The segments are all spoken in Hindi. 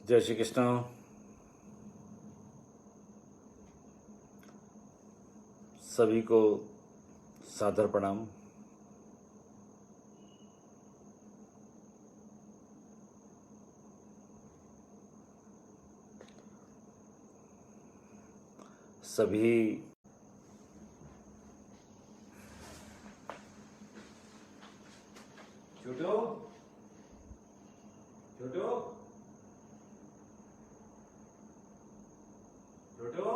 जय श्री कृष्ण। सभी को सादर प्रणाम। सभी छोटो छोटो छोटो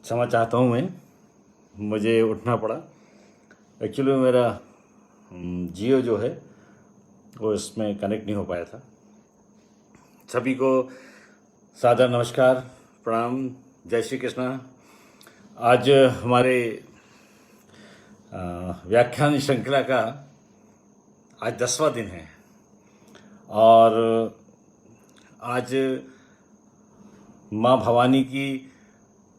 क्षमा चाहता हूँ मैं, मुझे उठना पड़ा। एक्चुअली मेरा जियो जो है वो इसमें कनेक्ट नहीं हो पाया था। सभी को सादर नमस्कार, प्रणाम, जय श्री कृष्ण। आज हमारे व्याख्यान श्रृंखला का आज 10वां दिन है और आज माँ भवानी की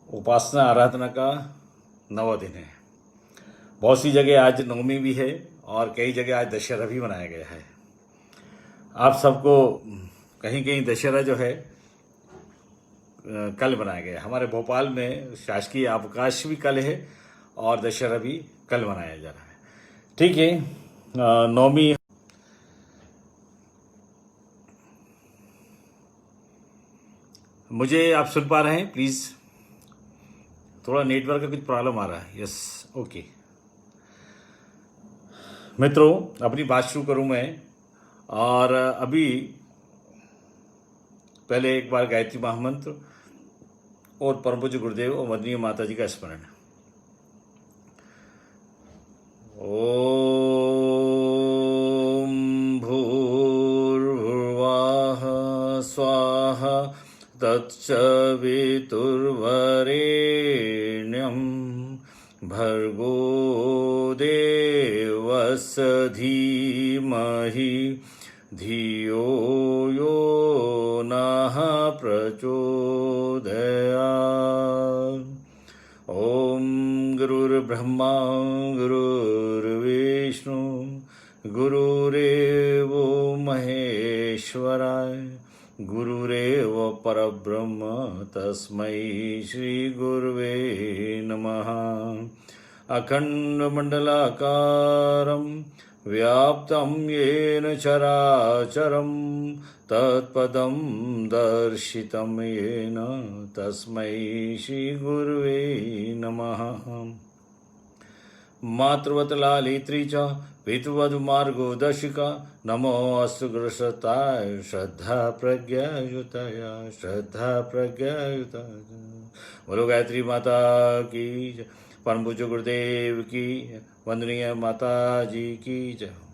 उपासना आराधना का 9वां दिन है। बहुत सी जगह आज नवमी भी है और कई जगह आज दशहरा भी मनाया गया है। आप सबको कहीं कहीं दशहरा जो है कल मनाया गया। हमारे भोपाल में शासकीय अवकाश भी कल है और दशहरा भी कल मनाया जा रहा है। ठीक है, नवमी मुझे आप सुन पा रहे हैं? प्लीज़, थोड़ा नेटवर्क का कुछ प्रॉब्लम आ रहा है। Yes, okay. मित्रों, अपनी बात शुरू करूं मैं और अभी पहले एक बार गायत्री महामंत्र और परम पूज्य गुरुदेव और वंदनीय माता जी का स्मरण। ओम भूर्भुवः स्वाहा तत्सवितुर्वरेण्यं भर्गो देवस्य धीमहि धियो यो नः प्रचोदयात्। ओम गुरुर्ब्रह्मा गुरुर्विष्णु गुरुरेवो महेश्वराय गुरुरेव परब्रह्म तस्मै श्री गुरुवे नमः। अखंडमंडलाकारं व्याप्तं येन चराचरं तत्पदं दर्शितं येन तस्मै श्री गुरुवे नमः। मातृवत् लालित्री च पितृवधूमार्गोदर्शिका नमो अस्तु गुरुसत्ताय श्रद्धा प्रज्ञायुताय श्रद्धा प्रज्ञायुताय। बोलो गायत्री माता की जय, परम पूज्य गुरुदेव की, वंदनीय माता जी की जय हो,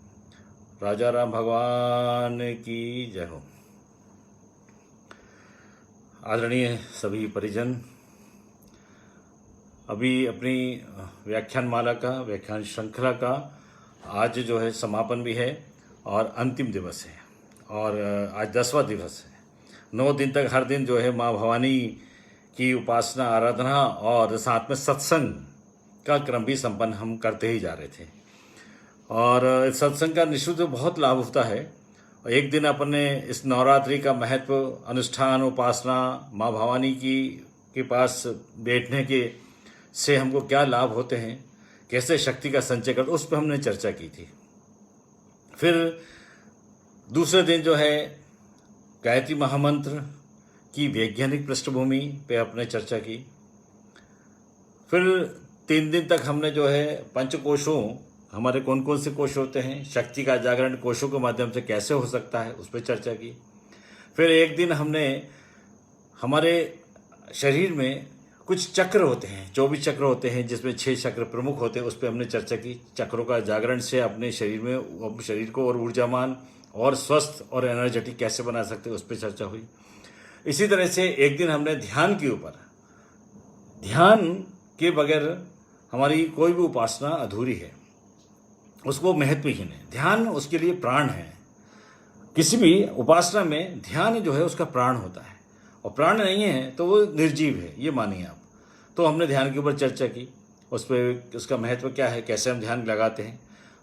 राजा राम भगवान की जय हो। आदरणीय सभी परिजन, अभी अपनी व्याख्यान माला का, व्याख्यान श्रृंखला का आज जो है समापन भी है और अंतिम दिवस है और आज 10वां दिवस है। 9 दिन तक हर दिन जो है माँ भवानी की उपासना आराधना और साथ में सत्संग का क्रम भी संपन्न हम करते ही जा रहे थे और सत्संग का निःशुल्क बहुत लाभ होता है। एक दिन अपने इस नवरात्रि का महत्व, अनुष्ठान, उपासना, माँ भवानी की के पास बैठने के से हमको क्या लाभ होते हैं, कैसे शक्ति का संचय करते, उस पर हमने चर्चा की थी। फिर दूसरे दिन जो है गायत्री महामंत्र की वैज्ञानिक पृष्ठभूमि पे आपने चर्चा की। फिर 3 दिन तक हमने जो है पंचकोशों, हमारे कौन कौन से कोश होते हैं, शक्ति का जागरण कोशों के माध्यम से कैसे हो सकता है, उस पर चर्चा की। फिर एक दिन हमने हमारे शरीर में कुछ चक्र होते हैं, 24 चक्र होते हैं, जिसमें 6 चक्र प्रमुख होते हैं, उस पर हमने चर्चा की। चक्रों का जागरण से अपने शरीर को और ऊर्जामान और स्वस्थ और एनर्जेटिक कैसे बना सकते हैं, उस पर चर्चा हुई। इसी तरह से एक दिन हमने ध्यान के ऊपर, ध्यान के बगैर हमारी कोई भी उपासना अधूरी है, उसको महत्वहीन है। ध्यान उसके लिए प्राण है। किसी भी उपासना में ध्यान जो है उसका प्राण होता है, और प्राण नहीं है तो वो निर्जीव है, ये मानिए आप। तो हमने ध्यान के ऊपर चर्चा की, उस पर उसका महत्व क्या है, कैसे हम ध्यान लगाते हैं।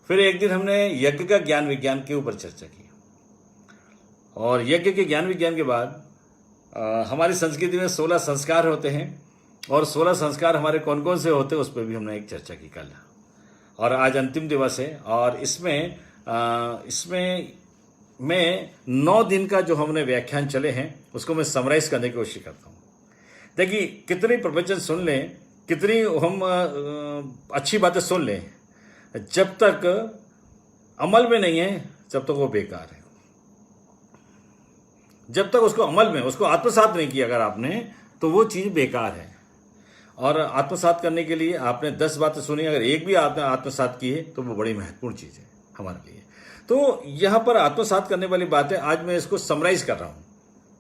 फिर एक दिन हमने यज्ञ का ज्ञान विज्ञान के ऊपर चर्चा की, और यज्ञ के ज्ञान विज्ञान के बाद हमारी संस्कृति में 16 संस्कार होते हैं, और 16 संस्कार हमारे कौन कौन से होते हैं, उस पर भी हमने एक चर्चा की कल। और आज अंतिम दिवस है, और इसमें मैं 9 दिन का जो हमने व्याख्यान चले हैं उसको मैं समराइज करने की कोशिश करता हूँ। देखिए, कितनी प्रवचन सुन लें, कितनी हम अच्छी बातें सुन लें, जब तक अमल में नहीं है जब तक वो बेकार है। जब तक उसको अमल में, उसको आत्मसात नहीं किया अगर आपने, तो वो चीज़ बेकार है। और आत्मसात करने के लिए आपने 10 बातें सुनी, अगर एक भी आपने आत्मसात की है तो वो बड़ी महत्वपूर्ण चीज़ है हमारे लिए। तो यहाँ पर आत्मसात करने वाली बातें आज मैं इसको समराइज कर रहा हूँ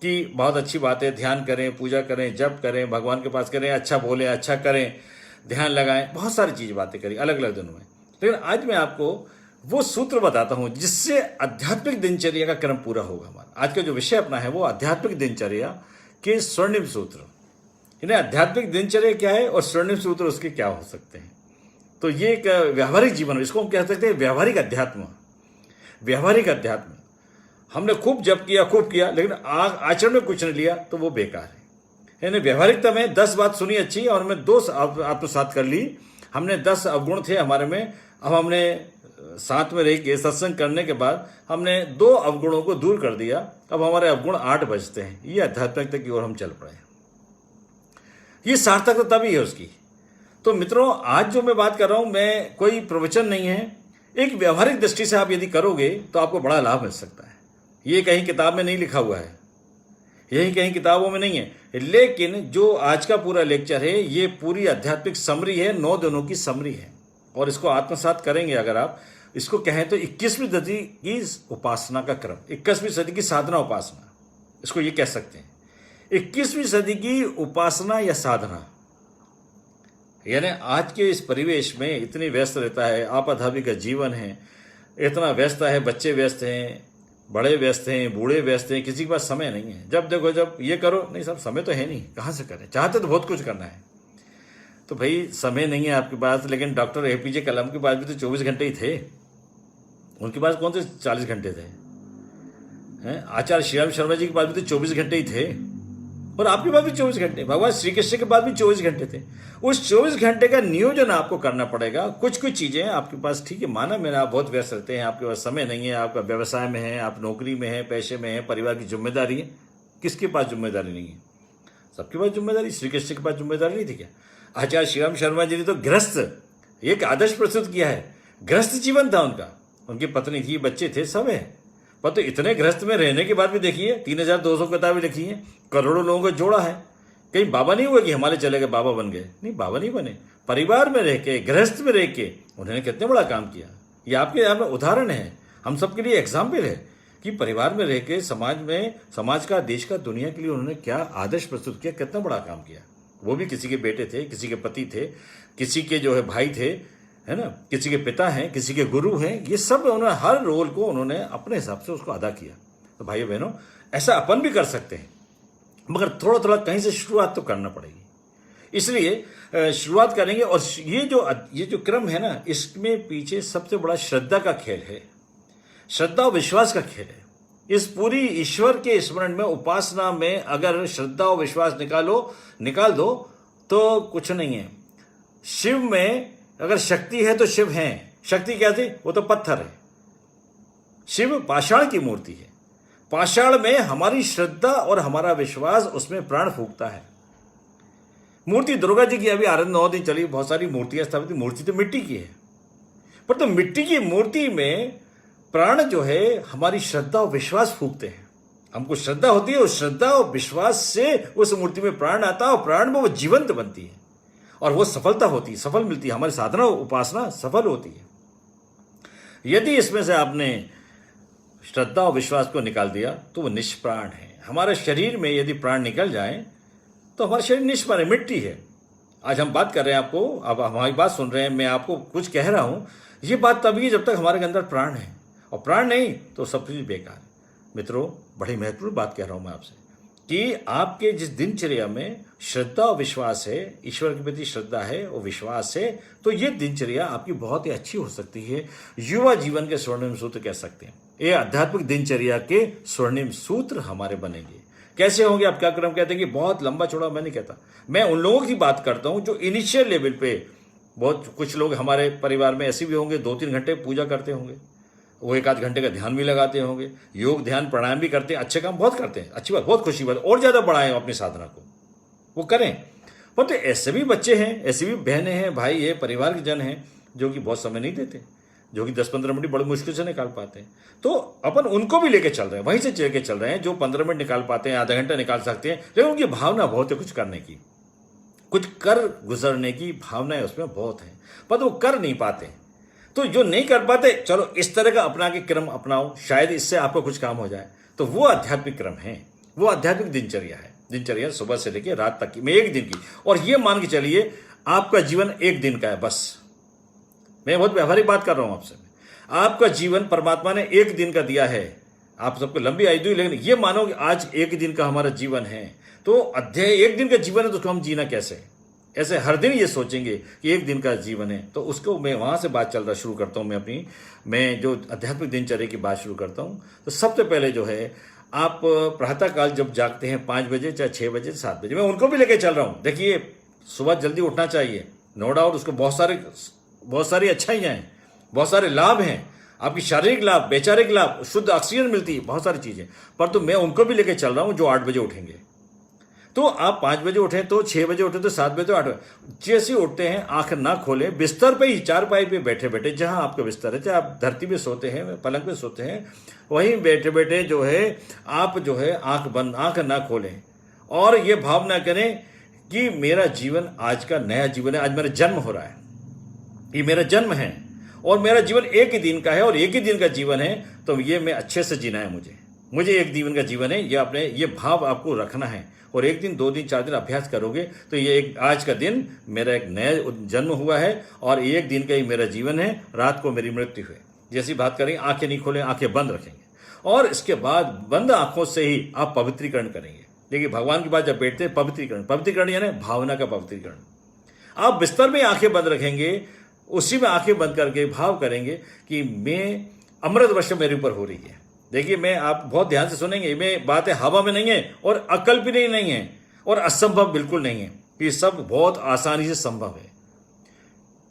कि बहुत अच्छी बात है, ध्यान करें, पूजा करें, जप करें, भगवान के पास करें, अच्छा बोलें, अच्छा करें, ध्यान लगाएं, बहुत सारी चीज़ बातें करें अलग अलग दिनों में। लेकिन आज मैं आपको वो सूत्र बताता हूँ जिससे आध्यात्मिक दिनचर्या का क्रम पूरा होगा हमारा। आज का जो विषय अपना है वो आध्यात्मिक दिनचर्या के स्वर्णिम सूत्र। इन्हें आध्यात्मिक दिनचर्या क्या है और स्वर्णिम सूत्र उसके क्या हो सकते हैं। तो ये एक व्यावहारिक जीवन, इसको हम कह सकते हैं व्यावहारिक अध्यात्म। व्यावहारिक अध्यात्म, हमने खूब जप किया, खूब किया, लेकिन आचरण में कुछ नहीं लिया तो वो बेकार है। यानी व्यावहारिकता में 10 बात सुनी अच्छी, और मैं 2 आत्मसात कर ली। हमने 10 अवगुण थे हमारे में, अब हमने साथ में रह के सत्संग करने के बाद हमने 2 अवगुणों को दूर कर दिया। अब हमारे अवगुण 8 बचते हैं। ये आध्यात्मिकता की ओर हम चल पड़े। ये सार्थकता तभी है उसकी। तो मित्रों, आज जो मैं बात कर रहा हूं, मैं कोई प्रवचन नहीं है, एक व्यावहारिक दृष्टि से आप यदि करोगे तो आपको बड़ा लाभ मिल सकता है। ये कहीं किताब में नहीं लिखा हुआ है, यही कहीं किताबों में नहीं है, लेकिन जो आज का पूरा लेक्चर है ये पूरी आध्यात्मिक समरी है, 9 दिनों की समरी है। और इसको आत्मसात करेंगे अगर आप, इसको कहें तो 21वीं सदी की उपासना का क्रम, 21वीं सदी की साधना उपासना, इसको ये कह सकते हैं। 21वीं सदी की उपासना या साधना, यानी आज के इस परिवेश में इतनी व्यस्त रहता है, आपाधापी का जीवन है, इतना व्यस्त है, बच्चे व्यस्त हैं, बड़े व्यस्त हैं, बूढ़े व्यस्त हैं, किसी के पास समय नहीं है। जब देखो जब ये करो, नहीं सब समय तो है नहीं, कहाँ से करें, चाहते तो बहुत कुछ करना है। तो भाई समय नहीं है आपके पास, लेकिन डॉक्टर APJ कलाम के पास भी तो 24 घंटे ही थे। उनके पास कौन से 40 घंटे थे? आचार्य श्री राम शर्मा जी के पास भी तो 24 घंटे ही थे, और आपके पास भी 24 घंटे, भगवान श्री कृष्ण के पास भी 24 घंटे थे। उस 24 घंटे का नियोजन आपको करना पड़ेगा। कुछ चीजें आपके पास, ठीक है, माना मैंने, आप बहुत व्यस्त रहते हैं, आपके पास समय नहीं है, आपका व्यवसाय में है, आप नौकरी में है, पैसे में है, परिवार की जिम्मेदारी है। किसके पास जिम्मेदारी नहीं है? सबके पास जिम्मेदारी। श्री कृष्ण के पास जिम्मेदारी नहीं थी क्या? आचार्य श्री राम शर्मा जी ने तो गृहस्थ एक आदर्श प्रस्तुत किया है। गृहस्थ जीवन था उनका, उनकी पत्नी थी, बच्चे थे, सब है। पर तो इतने गृहस्थ में रहने के बाद भी देखिए 3200 किताबें लिखी हैं, करोड़ों लोगों को जोड़ा है। कहीं बाबा नहीं हुए कि हिमालय चले गए, बाबा बन गए? नहीं, बाबा नहीं बने। परिवार में रह के, गृहस्थ में रह के उन्होंने कितने बड़ा काम किया। ये आपके यहाँ में उदाहरण है, हम सबके लिए एग्जाम्पल है कि परिवार में रह के समाज में, समाज का, देश का, दुनिया के लिए उन्होंने क्या आदर्श प्रस्तुत किया, कितना बड़ा काम किया। वो भी किसी के बेटे थे, किसी के पति थे, किसी के जो है भाई थे, है ना, किसी के पिता हैं, किसी के गुरु हैं। ये सब उन्होंने, हर रोल को उन्होंने अपने हिसाब से उसको अदा किया। तो भाइयों बहनों, ऐसा अपन भी कर सकते हैं, मगर थोड़ा थोड़ा कहीं से शुरुआत तो करना पड़ेगी। इसलिए शुरुआत करेंगे। और ये जो क्रम है ना, इसमें पीछे सबसे बड़ा श्रद्धा का खेल है, श्रद्धा और विश्वास का खेल है। इस पूरी ईश्वर के स्मरण में, उपासना में अगर श्रद्धा और विश्वास निकाल दो तो कुछ नहीं है। शिव में अगर शक्ति है तो शिव है। शक्ति क्या थी? वो तो पत्थर है, शिव पाषाण की मूर्ति है। पाषाण में हमारी श्रद्धा और हमारा विश्वास, उसमें प्राण फूंकता है। मूर्ति दुर्गा जी की अभी आराधना 9 दिन चली, बहुत सारी मूर्तियां स्थापित, मूर्ति तो मिट्टी की है, पर तो मिट्टी की मूर्ति में प्राण जो है हमारी श्रद्धा और विश्वास फूंकते हैं। हमको श्रद्धा होती है, उस श्रद्धा और विश्वास से उस मूर्ति में प्राण आता है और प्राण में वो जीवंत बनती है और वो सफलता होती है, सफल मिलती है, हमारी साधना उपासना सफल होती है। यदि इसमें से आपने श्रद्धा और विश्वास को निकाल दिया तो वो निष्प्राण है। हमारे शरीर में यदि प्राण निकल जाए तो हमारा शरीर निष्प्राण है, मिट्टी है। आज हम बात कर रहे हैं, आपको अब हमारी बात सुन रहे हैं, मैं आपको कुछ कह रहा हूं, ये बात तभी है जब तक हमारे अंदर प्राण है, और प्राण नहीं तो सब कुछ बेकार है। मित्रों, बड़ी महत्वपूर्ण बात कह रहा हूं मैं आपसे कि आपके जिस दिनचर्या में श्रद्धा और विश्वास है, ईश्वर के प्रति श्रद्धा है और विश्वास है, तो ये दिनचर्या आपकी बहुत ही अच्छी हो सकती है। युवा जीवन के स्वर्णिम सूत्र कह सकते हैं, ये आध्यात्मिक दिनचर्या के स्वर्णिम सूत्र हमारे बनेंगे। कैसे होंगे? आप क्या क्रम कहते हैं कि बहुत लंबा चौड़ा, मैं नहीं कहता, मैं उन लोगों की बात करता हूं जो इनिशियल लेवल पे, बहुत कुछ लोग हमारे परिवार में ऐसे भी होंगे 2-3 घंटे पूजा करते होंगे, वो 1-8 घंटे का ध्यान भी लगाते होंगे, योग ध्यान प्राणायाम भी करते हैं, अच्छे काम बहुत करते हैं, अच्छी बात, बहुत खुशी बात, और ज्यादा बढ़ाएं अपनी साधना को, वो करें। पर तो ऐसे भी बच्चे हैं, ऐसी भी बहनें हैं, भाई है, परिवार के जन हैं जो कि बहुत समय नहीं देते, जो कि 10-15 मिनट बड़ी मुश्किल से निकाल पाते हैं। तो अपन उनको भी लेके चल रहे हैं, वहीं से लेके चल रहे हैं, जो 15 मिनट निकाल पाते हैं, आधा घंटा निकाल सकते हैं, लेकिन उनकी भावना बहुत है कुछ करने की, कुछ कर गुजरने की भावनाएं उसमें बहुत है, पर वो कर नहीं पाते। तो जो नहीं कर पाते, चलो इस तरह का अपना के क्रम अपनाओ, शायद इससे आपको कुछ काम हो जाए। तो वो आध्यात्मिक क्रम है, वो आध्यात्मिक दिनचर्या है। दिनचर्या सुबह से लेकर रात तक की, मैं एक दिन की, और ये मान के चलिए आपका जीवन एक दिन का है बस। मैं बहुत व्यवहारिक बात कर रहा हूं आपसे। आपका जीवन परमात्मा ने एक दिन का दिया है, आप सबको लंबी आयु दी, लेकिन ये मानो कि आज एक दिन का हमारा जीवन है, तो अध्याय एक दिन का जीवन है तो उसको हम जीना कैसे? ऐसे हर दिन ये सोचेंगे कि एक दिन का जीवन है, तो उसको मैं वहां से बात चल रहा शुरू करता हूं। मैं जो आध्यात्मिक दिनचर्या की बात शुरू करता हूं, तो सबसे पहले जो है, आप प्रातःकाल जब जागते हैं 5 बजे, चाहे 6 बजे, 7 बजे, मैं उनको भी लेके चल रहा हूं। देखिए, सुबह जल्दी उठना चाहिए, नो डाउट, उसको बहुत सारी अच्छाइयां हैं, बहुत सारे लाभ हैं, आपकी शारीरिक लाभ, वैचारिक लाभ, शुद्ध ऑक्सीजन मिलती है, बहुत सारी चीजें। पर तो मैं उनको भी लेके चल रहा हूं जो 8 बजे उठेंगे। तो आप 5 बजे उठें तो 6 बजे उठे तो 7 बजे तो 8 बजे, जैसे उठते हैं आंख ना खोलें, बिस्तर पे ही, चारपाई पे बैठे बैठे, जहां आपका बिस्तर है, चाहे आप धरती पे सोते हैं, पलंग पे सोते हैं, वहीं बैठे बैठे जो है आप जो है आंख ना खोलें और ये भावना करें कि मेरा जीवन आज का नया जीवन है, आज मेरा जन्म हो रहा है, ये मेरा जन्म है और मेरा जीवन एक ही दिन का है और एक ही दिन का जीवन है, तो ये मैं अच्छे से जीना है, मुझे एक जीवन का जीवन है, ये भाव आपको रखना है। और 1 दिन 2 दिन 4 दिन अभ्यास करोगे तो ये आज का दिन मेरा एक नया जन्म हुआ है और एक दिन का ही मेरा जीवन है, रात को मेरी मृत्यु है। जैसी बात करेंगे, आंखें नहीं खोलें, आंखें बंद रखेंगे और इसके बाद बंद आंखों से ही आप पवित्रीकरण करेंगे। देखिए, भगवान की बात जब बैठते हैं, पवित्रीकरण यानी भावना का पवित्रीकरण। आप बिस्तर में आंखें बंद रखेंगे, उसी में आंखें बंद करके भाव करेंगे कि मैं अमृत वर्षा मेरे ऊपर हो रही है। देखिए, मैं आप बहुत ध्यान से सुनेंगे, मैं बातें हवा में नहीं है और अकल्पनीय नहीं है और असंभव बिल्कुल नहीं है, ये सब बहुत आसानी से संभव है।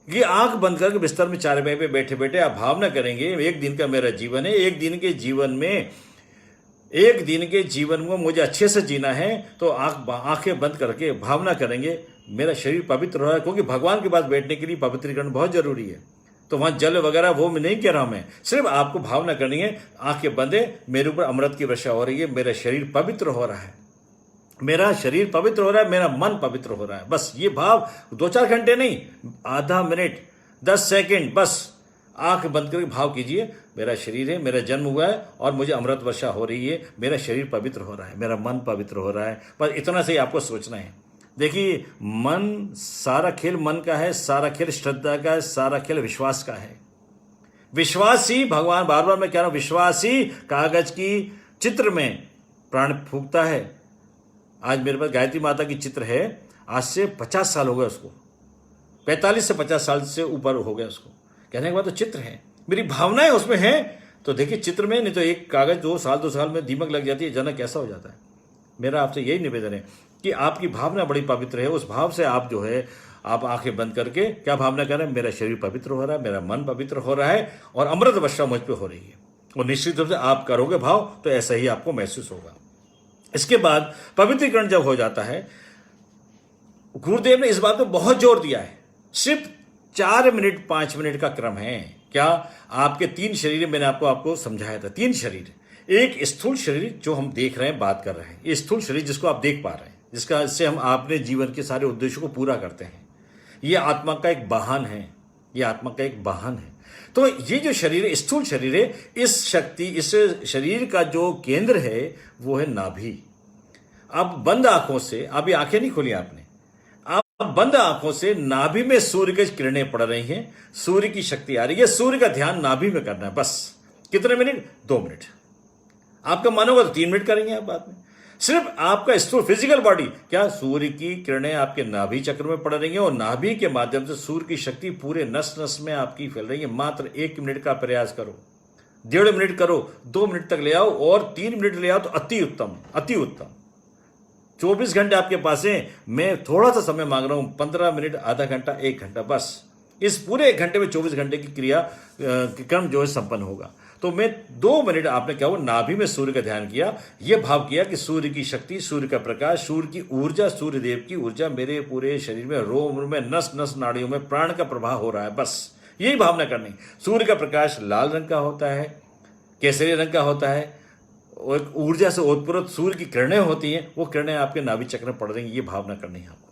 ये आंख बंद करके बिस्तर में चारपाई पे बैठे बैठे आप भावना करेंगे, एक दिन का मेरा जीवन है, एक दिन के जीवन में मुझे अच्छे से जीना है। तो आंखें बंद करके भावना करेंगे, मेरा शरीर पवित्र हो रहा है, क्योंकि भगवान के पास बैठने के लिए पवित्रीकरण बहुत जरूरी है। तो वहां जल वगैरह वो मैं नहीं कह रहा हूं, मैं सिर्फ आपको भावना करनी है, आंखें बंदे, मेरे ऊपर अमृत की वर्षा हो रही है, मेरा शरीर पवित्र हो रहा है, मेरा शरीर पवित्र हो रहा है, मेरा मन पवित्र हो रहा है। बस ये भाव 2-4 घंटे नहीं, आधा मिनट, 10 सेकंड, बस आंख बंद करके भाव कीजिए, मेरा शरीर है, मेरा जन्म हुआ है और मुझे अमृत वर्षा हो रही है, मेरा शरीर पवित्र हो रहा है, मेरा मन पवित्र हो रहा है। बस इतना से ही आपको सोचना है। देखिए, मन, सारा खेल मन का है, सारा खेल श्रद्धा का है, सारा खेल विश्वास का है। विश्वास ही, भगवान बार बार मैं कह रहा हूं, विश्वास ही कागज की चित्र में प्राण फूंकता है। आज मेरे पास गायत्री माता की चित्र है, आज से 50 साल हो गए उसको, 45 से 50 साल से ऊपर हो गया उसको। कहने के बाद तो चित्र है, मेरी भावनाएं उसमें हैं। तो देखिए, चित्र में नहीं तो एक कागज 2 साल में दीमक लग जाती है, जना कैसा हो जाता है। मेरा आपसे यही निवेदन है कि आपकी भावना बड़ी पवित्र है, उस भाव से आप जो है, आप आंखें बंद करके क्या भावना कर रहे हैं, मेरा शरीर पवित्र हो रहा है, मेरा मन पवित्र हो रहा है और अमृत वर्षा मुझ पे हो रही है। और निश्चित रूप से आप करोगे भाव तो ऐसा ही आपको महसूस होगा। इसके बाद पवित्रीकरण जब हो जाता है, गुरुदेव ने इस बात पर बहुत जोर दिया है, सिर्फ 4 मिनट 5 मिनट का क्रम है। क्या आपके 3 शरीर, मैंने आपको समझाया था, 3 शरीर। एक स्थूल शरीर जो हम देख रहे हैं, बात कर रहे हैं, ये स्थूल शरीर जिसको आप देख पा रहे हैं, जिसका से हम अपने जीवन के सारे उद्देश्यों को पूरा करते हैं, ये आत्मा का एक वाहन है, ये आत्मा का एक वाहन है। तो ये जो शरीर है, स्थूल शरीर है, इस शक्ति, इस शरीर का जो केंद्र है वो है नाभि। अब बंद आंखों से, अभी आंखें नहीं खोली आपने, आप बंद आंखों से नाभि में सूर्य की किरणें पड़ रही हैं, सूर्य की शक्ति आ रही है, सूर्य का ध्यान नाभि में करना है। बस कितने मिनट? 2 मिनट। आपका मन होगा तो 3 मिनट करेंगे आप बाद में। सिर्फ आपका स्थूल फिजिकल बॉडी, क्या सूर्य की किरणें आपके नाभि चक्र में पड़ रही हैं और नाभि के माध्यम से सूर्य की शक्ति पूरे नस नस में आपकी फैल रही है। मात्र 1 मिनट का प्रयास करो, 1.5 मिनट करो, 2 मिनट तक ले आओ और 3 मिनट ले आओ तो अति उत्तम, अति उत्तम। 24 घंटे आपके पास है, मैं थोड़ा सा समय मांग रहा हूं, 15 मिनट, आधा घंटा, 1 घंटा, बस इस पूरे 1 घंटे में 24 घंटे की क्रिया क्रम जो है संपन्न होगा। तो मैं 2 मिनट, आपने क्या हुआ, नाभि में सूर्य का ध्यान किया, यह भाव किया कि सूर्य की शक्ति, सूर्य का प्रकाश, सूर्य की ऊर्जा, सूर्य देव की ऊर्जा मेरे पूरे शरीर में, रोम में, नस नस नाड़ियों में, प्राण का प्रवाह हो रहा है। बस यही भावना करनी। सूर्य का प्रकाश लाल रंग का होता है, केसरी रंग का होता है, और एक ऊर्जा से ओतप्रोत सूर्य की किरणें होती हैं, वो किरणें आपके नाभि चक्र में पड़ रही हैं, ये भावना करनी है आपको।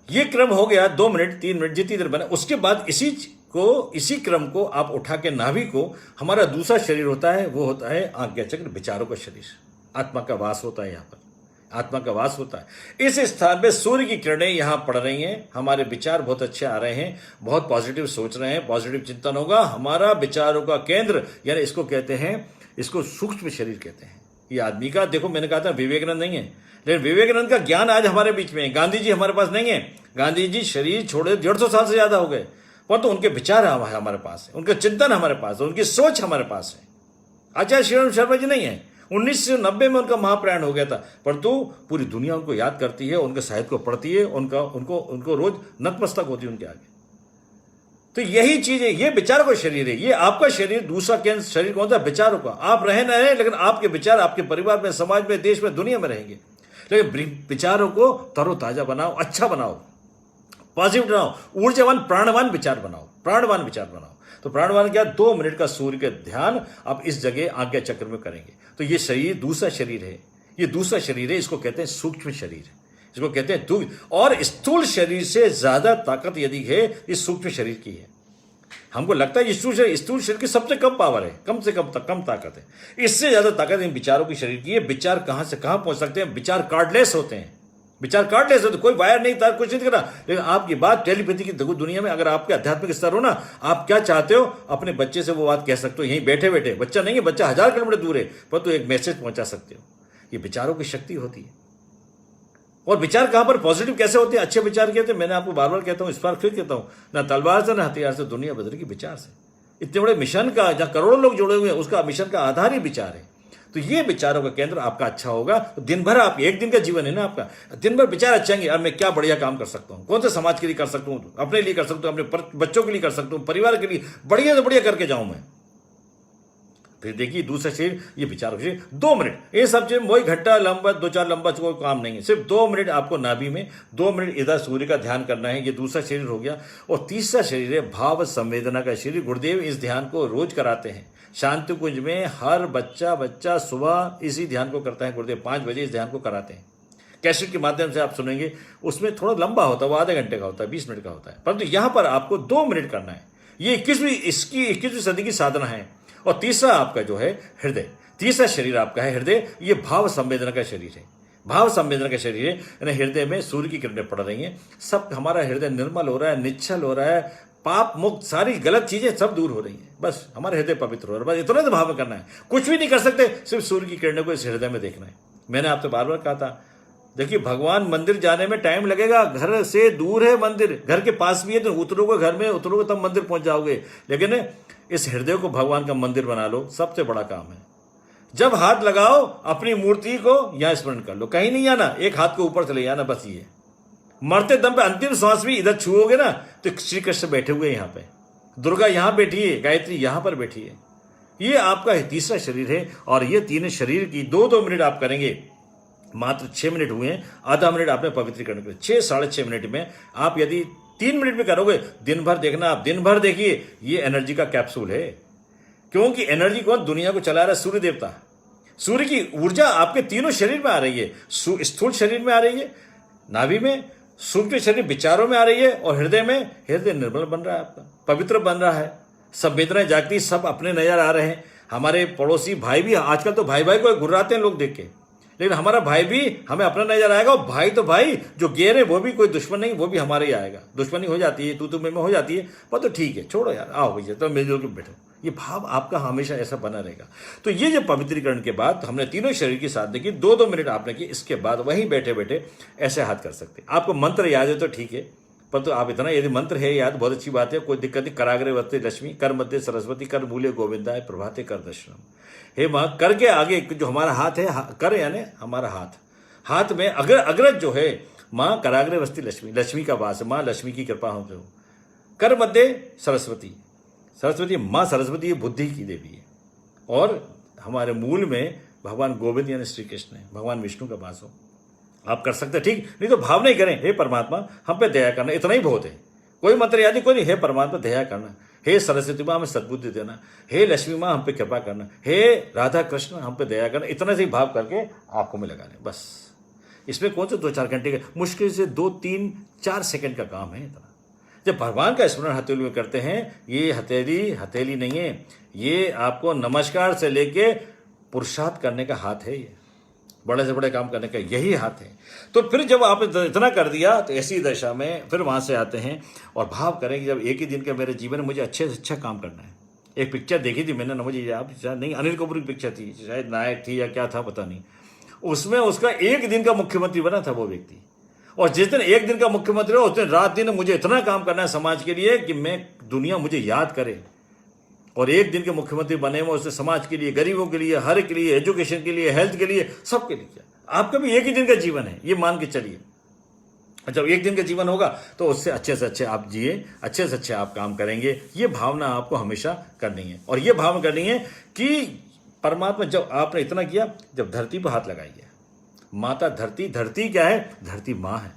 ये क्रम हो गया 2 मिनट 3 मिनट जितनी देर बना। उसके बाद इसी क्रम को आप उठा के नाभि को, हमारा दूसरा शरीर होता है, वो होता है आज्ञा चक्र, विचारों का शरीर, आत्मा का वास होता है, यहाँ पर आत्मा का वास होता है। इस स्थान पे सूर्य की किरणें यहाँ पड़ रही हैं, हमारे विचार बहुत अच्छे आ रहे हैं, बहुत पॉजिटिव सोच रहे हैं, पॉजिटिव चिंतन होगा। हमारा विचारों का केंद्र, यानी इसको कहते हैं, इसको सूक्ष्म शरीर कहते हैं। ये आदमी का, देखो मैंने कहा था विवेकानंद नहीं है, लेकिन विवेकानंद का ज्ञान आज हमारे बीच में है। गांधी जी हमारे पास नहीं है, गांधी जी शरीर छोड़े 150 साल से ज्यादा हो गए, परंतु उनके विचार हमारे पास है, उनका चिंतन हमारे पास है, उनकी सोच हमारे पास है। आचार्य श्रीराम शर्मा जी नहीं है, 1990 में उनका महाप्रयाण हो गया था, परंतु पूरी दुनिया उनको याद करती है, उनके साहित्य को पढ़ती है, उनको रोज नतमस्तक होती है उनके आगे। तो यही चीज है, ये विचारों का शरीर है, ये आपका शरीर। दूसरा केंद्र शरीर कौन सा? विचारों का। आप रहे न रहे, लेकिन आपके विचार आपके परिवार में, समाज में, देश में, दुनिया में रहेंगे। लेकिन विचारों को तरोताजा बनाओ, अच्छा बनाओ, पॉजिटिव बनाओ, ऊर्जावान प्राणवान विचार बनाओ, प्राणवान विचार बनाओ। तो प्राणवान क्या? 2 मिनट का सूर्य का ध्यान आप इस जगह आज्ञा चक्र में करेंगे। तो ये शरीर दूसरा शरीर है, ये दूसरा शरीर है, इसको कहते हैं सूक्ष्म शरीर, इसको कहते हैं दुग्ध। और स्थूल शरीर से ज्यादा ताकत यदि है इस सूक्ष्म शरीर की है। हमको लगता है स्थूल शरीर की सबसे कम पावर है, कम से कम ताकत है। इससे ज्यादा ताकत इन विचारों की शरीर की है। विचार कहां से कहां पहुंच सकते हैं? विचार कार्डलेस होते हैं, विचार कार्डलेस होते, कोई वायर नहीं था, कुछ नहीं दिख रहा। लेकिन आपकी बात टेलीपैथी की दुनिया में, अगर आपके आध्यात्मिक स्तर हो ना, आप क्या चाहते हो अपने बच्चे से वो बात कह सकते हो, यहीं बैठे बैठे। बच्चा नहीं है, बच्चा 1000 किलोमीटर दूर है, पर तो एक मैसेज पहुंचा सकते हो। ये विचारों की शक्ति होती है। और विचार कहां पर पॉजिटिव कैसे होते हैं? अच्छे विचार कहते हैं, मैंने आपको बार बार कहता हूं, इस बार फिर कहता हूं, ना तलवार से ना हथियार से दुनिया बदलेगी विचार से। इतने बड़े मिशन का, जहां करोड़ों लोग जुड़े हुए हैं, उसका मिशन का आधार ही विचार है। तो ये विचारों का केंद्र आपका अच्छा होगा तो दिन भर, आप एक दिन का जीवन है ना आपका, दिन भर विचार अच्छे होंगे। अब मैं क्या बढ़िया काम कर सकता हूं, कौन से समाज के लिए कर सकता हूं, अपने लिए कर सकता हूं, अपने बच्चों के लिए कर सकता हूं, परिवार के लिए बढ़िया से बढ़िया करके जाऊं मैं। फिर देखिए दूसरा शरीर, ये विचार शरीर। 2 मिनट, ये सब चीज वही घंटा लंबा 2-4 लंबा कोई काम नहीं है। सिर्फ 2 मिनट आपको नाभि में, 2 मिनट इधर सूर्य का ध्यान करना है। ये दूसरा शरीर हो गया। और तीसरा शरीर है भाव संवेदना का शरीर। गुरुदेव इस ध्यान को रोज कराते हैं शांति कुंज में। हर बच्चा सुबह इसी ध्यान को करता है। गुरुदेव 5 बजे इस ध्यान को कराते हैं। कैसेट के माध्यम से आप सुनेंगे, उसमें थोड़ा लंबा होता है, वो आधे घंटे का होता है, 20 मिनट का होता है, परंतु यहां पर आपको 2 मिनट करना है। ये 21वीं सदी की साधना है। और तीसरा आपका जो है हृदय, तीसरा शरीर आपका है हृदय। ये भाव संवेदना का शरीर है, भाव संवेदना का शरीर है। यानी हृदय में सूर्य की किरणें पड़ रही हैं, सब हमारा हृदय निर्मल हो रहा है, निश्चल हो रहा है, पाप मुक्त, सारी गलत चीजें सब दूर हो रही हैं। बस हमारा हृदय पवित्र हो रहा है। बस इतना तो भाव करना है, कुछ भी नहीं कर सकते, सिर्फ सूर्य की किरणों को इस हृदय में देखना है। मैंने आपसे बार बार कहा था, देखिए भगवान मंदिर जाने में टाइम लगेगा, घर से दूर है मंदिर, घर के पास भी है तो उतरोगे, घर में उतरोगे तब मंदिर पहुंच जाओगे। लेकिन इस हृदय को भगवान का मंदिर बना लो, सबसे बड़ा काम है। जब हाथ लगाओ अपनी मूर्ति को यहां स्मरण कर लो, कहीं नहीं आना, एक हाथ को ऊपर चले जाना, बस ये। मरते दम पे अंतिम श्वास भी इधर छुओगे ना तो श्री कृष्ण बैठे हुए यहां पे, दुर्गा यहां बैठी है, गायत्री यहां पर बैठी है। ये आपका तीसरा शरीर है। और ये तीन शरीर की 2-2 मिनट आप करेंगे। मात्र 6 मिनट हुए हैं, आधा मिनट आपने पवित्रीकरण करें। 6-6.5 मिनट में आप यदि 3 मिनट में करोगे, दिन भर देखना, आप दिन भर देखिए, ये एनर्जी का कैप्सूल है। क्योंकि एनर्जी कौन दुनिया को चला रहा है? सूर्य देवता। सूर्य की ऊर्जा आपके तीनों शरीर में आ रही है। स्थूल शरीर में आ रही है, नाभि में, सूक्ष्म शरीर विचारों में आ रही है, और हृदय में। हृदय निर्मल बन रहा है आपका, पवित्र बन रहा है, सब वेदनाएं जागती, सब अपने नजर आ रहे हैं। हमारे पड़ोसी भाई भी, आजकल तो भाई भाई को गुर्राते हैं लोग देख के, लेकिन हमारा भाई भी हमें अपना नजर आएगा। और भाई तो भाई, जो गैर है वो भी कोई दुश्मन नहीं, वो भी हमारे ही आएगा। दुश्मनी हो जाती है, तू में हो जाती है, पर तो ठीक है, छोड़ो यार, आओ भैया, तो मिलजुल के बैठो। ये भाव आपका हमेशा ऐसा बना रहेगा। तो ये जो पवित्रीकरण के बाद हमने तीनों शरीर की साधना की, 2-2 मिनट आपने की, इसके बाद वहीं बैठे बैठे ऐसे हाथ कर सकते। आपको मंत्र याद है तो ठीक है, पर तो आप इतना, यदि मंत्र है याद, बहुत अच्छी बात है, कोई दिक्कत नहीं। कराग्रे वस्ते लक्ष्मी, कर मध्य सरस्वती, कर मूल्य गोविंदाय, प्रभाते कर दर्शनम। हे माँ, कर के आगे जो हमारा हाथ है, कर यानी हमारा हाथ में अग्रज जो है, माँ कराग्रे वस्ती लक्ष्मी, लक्ष्मी का वास है, माँ लक्ष्मी की कृपा हो जो। कर मध्य सरस्वती, माँ सरस्वती ये बुद्धि की देवी है। और हमारे मूल में भगवान गोविंद यानी श्री कृष्ण है, भगवान विष्णु का वास हो। आप कर सकते हैं, ठीक, नहीं तो भाव नहीं करें, हे परमात्मा हम पे दया करना, इतना ही बहुत है। कोई मंत्र याद नहीं, कोई नहीं, हे परमात्मा दया करना, हे सरस्वती माँ हमें सद्बुद्धि देना, हे लक्ष्मी माँ हम पे कृपा करना, हे राधा कृष्ण हम पे दया करना, इतना से ही भाव करके आंखों में लगा लें बस। इसमें कौन से 2-4 घंटे का, मुश्किल से 2-3-4 सेकंड का काम है इतना। जब भगवान का स्मरण हथेली में करते हैं, ये हथेली नहीं है, ये आपको नमस्कार से लेके पुरुषार्थ करने का हाथ है। ये बड़े से बड़े काम करने का यही हाथ है। तो फिर जब आप इतना कर दिया, तो ऐसी दशा में फिर वहां से आते हैं और भाव करें कि जब एक ही दिन का मेरे जीवन में मुझे अच्छे से अच्छा काम करना है। एक पिक्चर देखी थी मैंने, ना मुझे आप नहीं, अनिल कपूर की पिक्चर थी, शायद नायक थी या क्या था पता नहीं। उसमें उसका एक दिन का मुख्यमंत्री बना था वो व्यक्ति, और जिस दिन एक दिन का मुख्यमंत्री हो, उस दिन रात दिन मुझे इतना काम करना है समाज के लिए कि मैं दुनिया मुझे याद करे। और एक दिन के मुख्यमंत्री बने में उसने समाज के लिए, गरीबों के लिए, हर के लिए, एजुकेशन के लिए, हेल्थ के लिए, सबके लिए किया। आपका भी एक ही दिन का जीवन है, ये मान के चलिए। जब एक दिन का जीवन होगा तो उससे अच्छे से अच्छे आप जिए, अच्छे से अच्छे आप काम करेंगे। ये भावना आपको हमेशा करनी है। और ये भावना करनी है कि परमात्मा, जब आपने इतना किया, जब धरती पर हाथ लगाइए, माता धरती क्या है? धरती माँ है।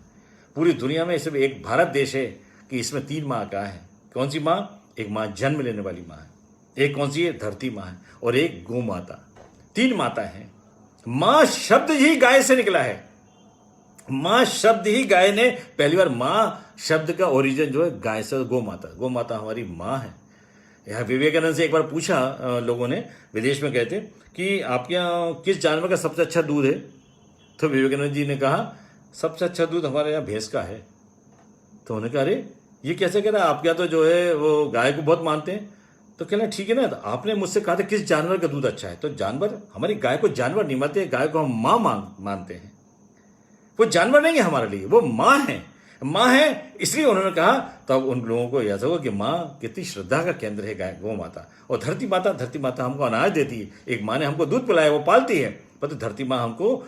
पूरी दुनिया में सिर्फ एक भारत देश है कि इसमें 3 माँ का है। कौन सी माँ? एक माँ जन्म लेने वाली माँ है, एक कौन सी है? धरती माँ है, और एक गौ माता। 3 माता है। माँ शब्द ही गाय से निकला है। माँ शब्द ही गाय ने पहली बार, माँ शब्द का ओरिजिन जो है गाय से, गौ माता हमारी माँ है। यहाँ विवेकानंद से एक बार पूछा लोगों ने, विदेश में गए थे, कि आपके यहाँ किस जानवर का सबसे अच्छा दूध है? तो विवेकानंद जी ने कहा, सबसे अच्छा दूध हमारे यहाँ भैंस का है। तो उन्होंने कहा, अरे ये कैसे कह रहा है? आपके यहाँ तो जो है वो गाय को बहुत मानते हैं। तो कहना ठीक है ना, तो आपने मुझसे कहा था किस जानवर का दूध अच्छा है? तो जानवर, हमारी गाय को जानवर नहीं मानते, गाय को हम माँ मानते हैं। वो जानवर नहीं है हमारे लिए, वो माँ है। माँ है, इसलिए उन्होंने कहा। तब उन लोगों को याद होगा कि माँ कितनी श्रद्धा का केंद्र है गाय, गौ माता। और धरती माता हमको अनाज देती है। एक माँ ने हमको दूध पिलाया, वो पालती है। पर तो धरती माँ हमको,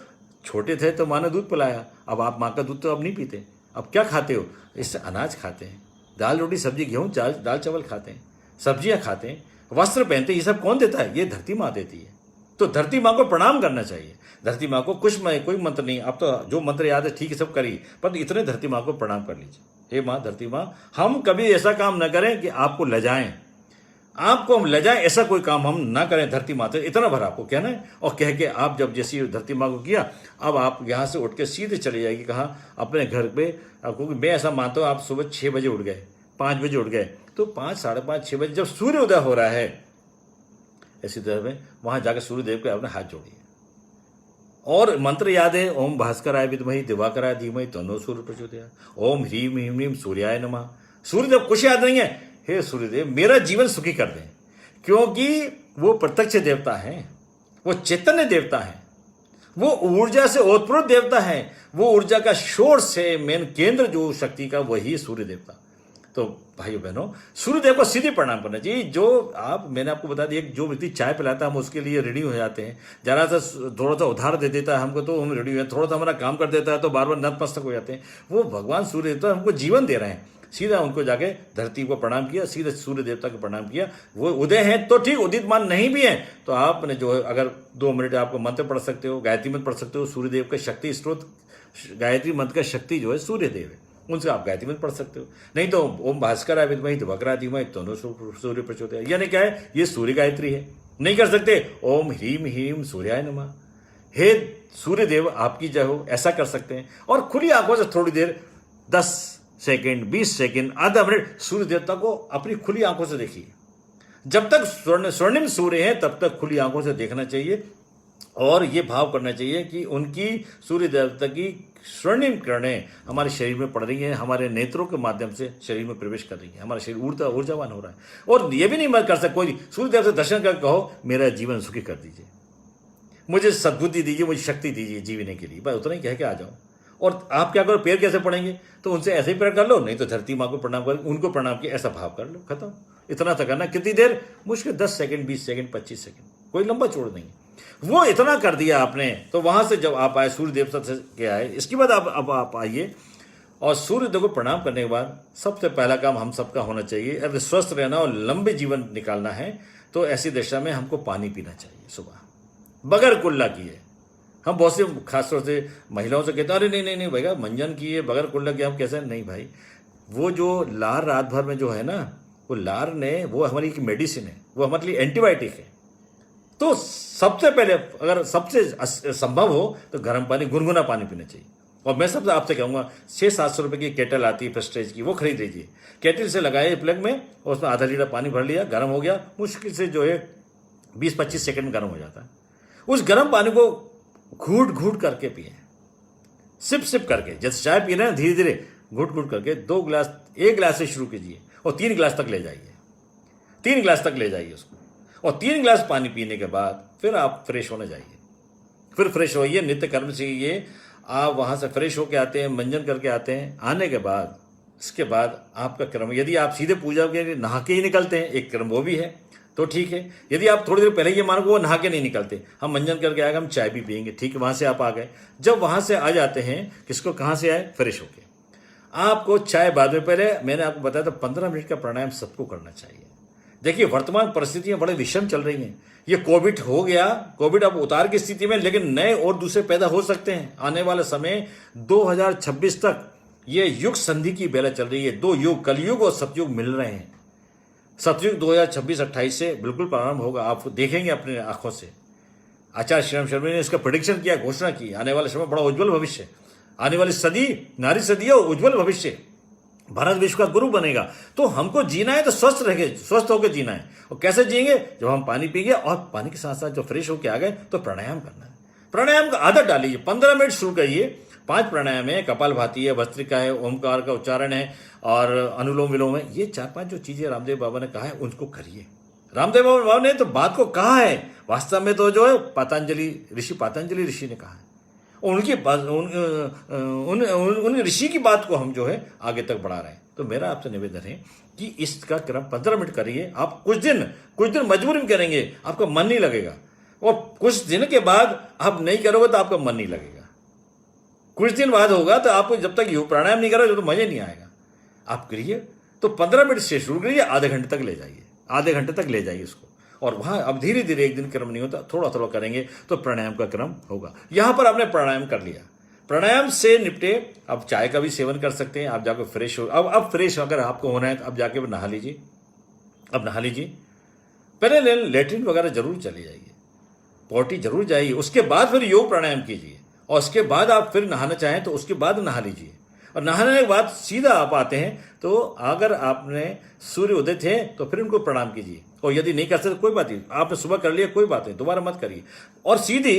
छोटे थे तो माँ ने दूध पिलाया, अब आप माँ का दूध तो अब नहीं पीते। अब क्या खाते हो? इससे अनाज खाते हैं, दाल रोटी सब्जी गेहूँ दाल चावल खाते हैं, सब्जियां खाते हैं, वस्त्र पहनते हैं। ये सब कौन देता है? ये धरती माँ देती है। तो धरती माँ को प्रणाम करना चाहिए। धरती माँ को कोई मंत्र नहीं, अब तो जो मंत्र याद है ठीक है सब करिए, पर इतने धरती माँ को प्रणाम कर लीजिए। हे माँ धरती माँ, हम कभी ऐसा काम न करें कि आपको लजाएं, आपको हम लजाएं, ऐसा कोई काम हम ना करें। धरती माता, इतना भर आपको कहना है। और कह के आप जब जैसी धरती माँ को किया, अब आप यहाँ से उठ के सीधे चले जाएगी कहाँ? अपने घर पे। आपको मैं ऐसा मानता हूँ, आप सुबह 6 बजे उठ गए, 5 बजे उठ गए, तो 5, साढ़े 5, 6 बजे जब सूर्य उदय हो रहा है, इसी तरह में वहां जाकर सूर्यदेव के अपने हाथ जोड़िए। और मंत्र याद है, ओम भास्कराय विद्महि दिवाकराय धीमहि तन्नो सूर्य प्रचोदयात्। ओम ह्रीम ह्रीम सूर्याय नमः। सूर्यदेव कुछ याद नहीं है? हे सूर्यदेव, मेरा जीवन सुखी कर दें, क्योंकि वो प्रत्यक्ष देवता है, वो चैतन्य देवता है, वो ऊर्जा से ओतप्रोत देवता है, वो ऊर्जा का सोर्स है, मेन केंद्र जो शक्ति का, वही सूर्य देवता। तो भाइयों बहनों, सूर्यदेव को सीधे प्रणाम करना चाहिए। मैंने आपको बता दिया, जो व्यक्ति चाय पिलाता है हम उसके लिए रेडी हो जाते हैं। जरा सा थोड़ा सा उधार दे देता है हमको तो हम रेडी हो जाते हैं। थोड़ा सा हमारा काम कर देता है तो बार बार नतमस्तक हो जाते हैं। वो भगवान सूर्य देवता हमको जीवन दे रहे हैं। सीधा उनको जाके धरती को प्रणाम किया, सीधा सूर्य देवता को प्रणाम किया। वो उदय हैं तो ठीक, उदितमान नहीं भी हैं तो आपने जो है अगर 2 मिनट आपको मंत्र पढ़ सकते हो, गायत्री मंत्र पढ़ सकते हो। सूर्यदेव का शक्ति स्रोत गायत्री मंत्र का शक्ति जो है सूर्यदेव है, उनसे आप गायत्री मंत्र पढ़ सकते हो। नहीं तो ओम भास्कर है विद्महे वक्रा धीमहि तन्नो सूर्य प्रचोदयात्, यानी क्या है, ये सूर्य गायत्री है। नहीं कर सकते ओम ह्रीम ह्रीम सूर्याय नमः, हे सूर्यदेव आपकी जय हो, ऐसा कर सकते हैं। और खुली आंखों से थोड़ी देर 10 सेकेंड 20 सेकेंड आधा मिनट सूर्य देवता को अपनी खुली आंखों से देखिए। जब तक स्वर्णिम सूर्य है तब तक खुली आंखों से देखना चाहिए और ये भाव करना चाहिए कि उनकी सूर्य देवता की स्वर्णिम किरणें हमारे शरीर में पड़ रही हैं, हमारे नेत्रों के माध्यम से शरीर में प्रवेश कर रही है, हमारा शरीर ऊर्जावान हो रहा है। और ये भी नहीं मैं कर सकता कोई सूर्य देव से दर्शन कर कहो मेरा जीवन सुखी कर दीजिए, मुझे सद्बुद्धि दीजिए, मुझे शक्ति दीजिए जीने के लिए, बस उतना ही कह के आ जाओ। और आप क्या करो, पैर कैसे पड़ेंगे तो उनसे ऐसे ही पैर कर लो, नहीं तो धरती माँ को प्रणाम कर उनको प्रणाम किया, ऐसा भाव कर लो, खत्म। इतना तो करना। कितनी देर? मुश्किल 10 सेकंड 20 सेकंड 25 सेकंड, कोई लंबा चौड़ नहीं। वो इतना कर दिया आपने, तो वहां से जब आप आए सूर्य देवता से के आए, इसके बाद अब आप आइए और सूर्य देव को प्रणाम करने के बाद सबसे पहला काम हम सबका होना चाहिए, अगर स्वस्थ रहना और लंबे जीवन निकालना है तो ऐसी दशा में हमको पानी पीना चाहिए सुबह बगैर कुल्ला किए। हम बहुत से खासतौर से महिलाओं से कहते हैं अरे नहीं भैया मंजन किए बगैर कुल्ला किए हम कैसे, नहीं भाई, वो जो लार रात भर में जो है ना, वो लार ने वो हमारी एक मेडिसिन है, वो हमारे लिए एंटीबायोटिक है। तो सबसे पहले अगर सबसे संभव हो तो गर्म पानी, गुनगुना पानी पीना चाहिए। और मैं सबसे आपसे कहूँगा 600-700 रुपये की केटल आती है प्रेस्टेज की, वो खरीद लीजिए। केटल से लगाए प्लग में और उसमें आधा लीटर पानी भर लिया, गर्म हो गया, मुश्किल से जो है 20-25 सेकंड में गर्म हो जाता है। उस गर्म पानी को घूट घूट करके पिए, सिप करके, जैसे चाय पी रहे हैं धीरे धीरे घूट घूट करके 2 गिलास, 1 गिलास से शुरू कीजिए और 3 गिलास तक ले जाइए, 3 गिलास तक ले जाइए उसको। और 3 गिलास पानी पीने के बाद फिर आप फ्रेश होने जाइए, फिर फ्रेश होइए, नित्य कर्म से आप वहां से फ्रेश होके आते हैं, मंजन करके आते हैं। आने के बाद इसके बाद आपका कर्म, यदि आप सीधे पूजा के लिए नहा के ही निकलते हैं, एक कर्म वो भी है तो ठीक है। यदि आप थोड़ी देर पहले ये मानो वो नहा के नहीं निकलते, हम मंजन करके आएगा, हम चाय भी पियेंगे, ठीक है, वहां से आप आ गए। जब वहां से आ जाते हैं, किसको कहां से आए, फ्रेश होके, आपको चाय बाद में, पहले मैंने आपको बताया था 15 मिनट का प्राणायाम सबको करना चाहिए। देखिए वर्तमान परिस्थितियां बड़े विषम चल रही हैं, ये कोविड हो गया, कोविड अब उतार की स्थिति में, लेकिन नए और दूसरे पैदा हो सकते हैं आने वाले समय 2026 तक। ये युग संधि की बेला चल रही है, 2 युग, कलयुग और सतयुग मिल रहे हैं। सतयुग 2026-28 से बिल्कुल प्रारंभ होगा, आप देखेंगे अपने आंखों से। आचार्य श्री शर्मा ने इसका प्रेडिक्शन किया, घोषणा की, आने वाले समय बड़ा उज्जवल भविष्य, आने वाली सदी नारी सदी और उज्जवल भविष्य, भारत विश्व का गुरु बनेगा। तो हमको जीना है तो स्वस्थ होकर जीना है। और कैसे जिएंगे, जब हम पानी पिएंगे और पानी के साथ साथ जो फ्रेश होकर आ गए तो प्राणायाम करना है। प्राणायाम का आदत डालिए, 15 मिनट शुरू करिए। 5 प्राणायाम है, कपालभाति है, भस्त्रिका है, ओमकार का उच्चारण है और अनुलोम विलोम है। ये 4-5 जो चीजें रामदेव बाबा ने कहा है उनको करिए। रामदेव बाबा ने तो बात को कहा है, वास्तव में तो जो है पतंजलि ऋषि ने कहा है। उनकी उन ऋषि की बात को हम जो है आगे तक बढ़ा रहे हैं। तो मेरा आपसे निवेदन है कि इसका क्रम 15 मिनट करिए। आप कुछ दिन मजबूरी में करेंगे, आपका मन नहीं लगेगा, और कुछ दिन के बाद आप नहीं करोगे तो आपका मन नहीं लगेगा। कुछ दिन बाद होगा तो आपको जब तक प्राणायाम नहीं करोगे तो मजे नहीं आएगा। आप करिए तो 15 मिनट से शुरू करिए, आधे घंटे तक ले जाइए, आधे घंटे तक ले जाइए इसको। और वहां अब धीरे धीरे, एक दिन क्रम नहीं होता, थोड़ा थोड़ा करेंगे तो प्राणायाम का क्रम होगा। यहां पर आपने प्राणायाम कर लिया, प्राणायाम से निपटे, अब चाय का भी सेवन कर सकते हैं। आप जाकर फ्रेश हो, अब फ्रेश अगर आपको होना है तो अब जाके नहा लीजिए। अब नहा लीजिए, पहले लेटरिन वगैरह जरूर चले जाइए, पॉटी जरूर जाइए, उसके बाद फिर योग प्राणायाम कीजिए। और उसके बाद आप फिर नहाना चाहें तो उसके बाद नहा लीजिए। और नहाने के बाद सीधा आप आते हैं तो अगर आपने सूर्य उदय थे तो फिर उनको प्रणाम कीजिए। और यदि नहीं कर सकते कोई बात नहीं, आपने सुबह कर लिया कोई बात नहीं, दोबारा मत करिए। और सीधी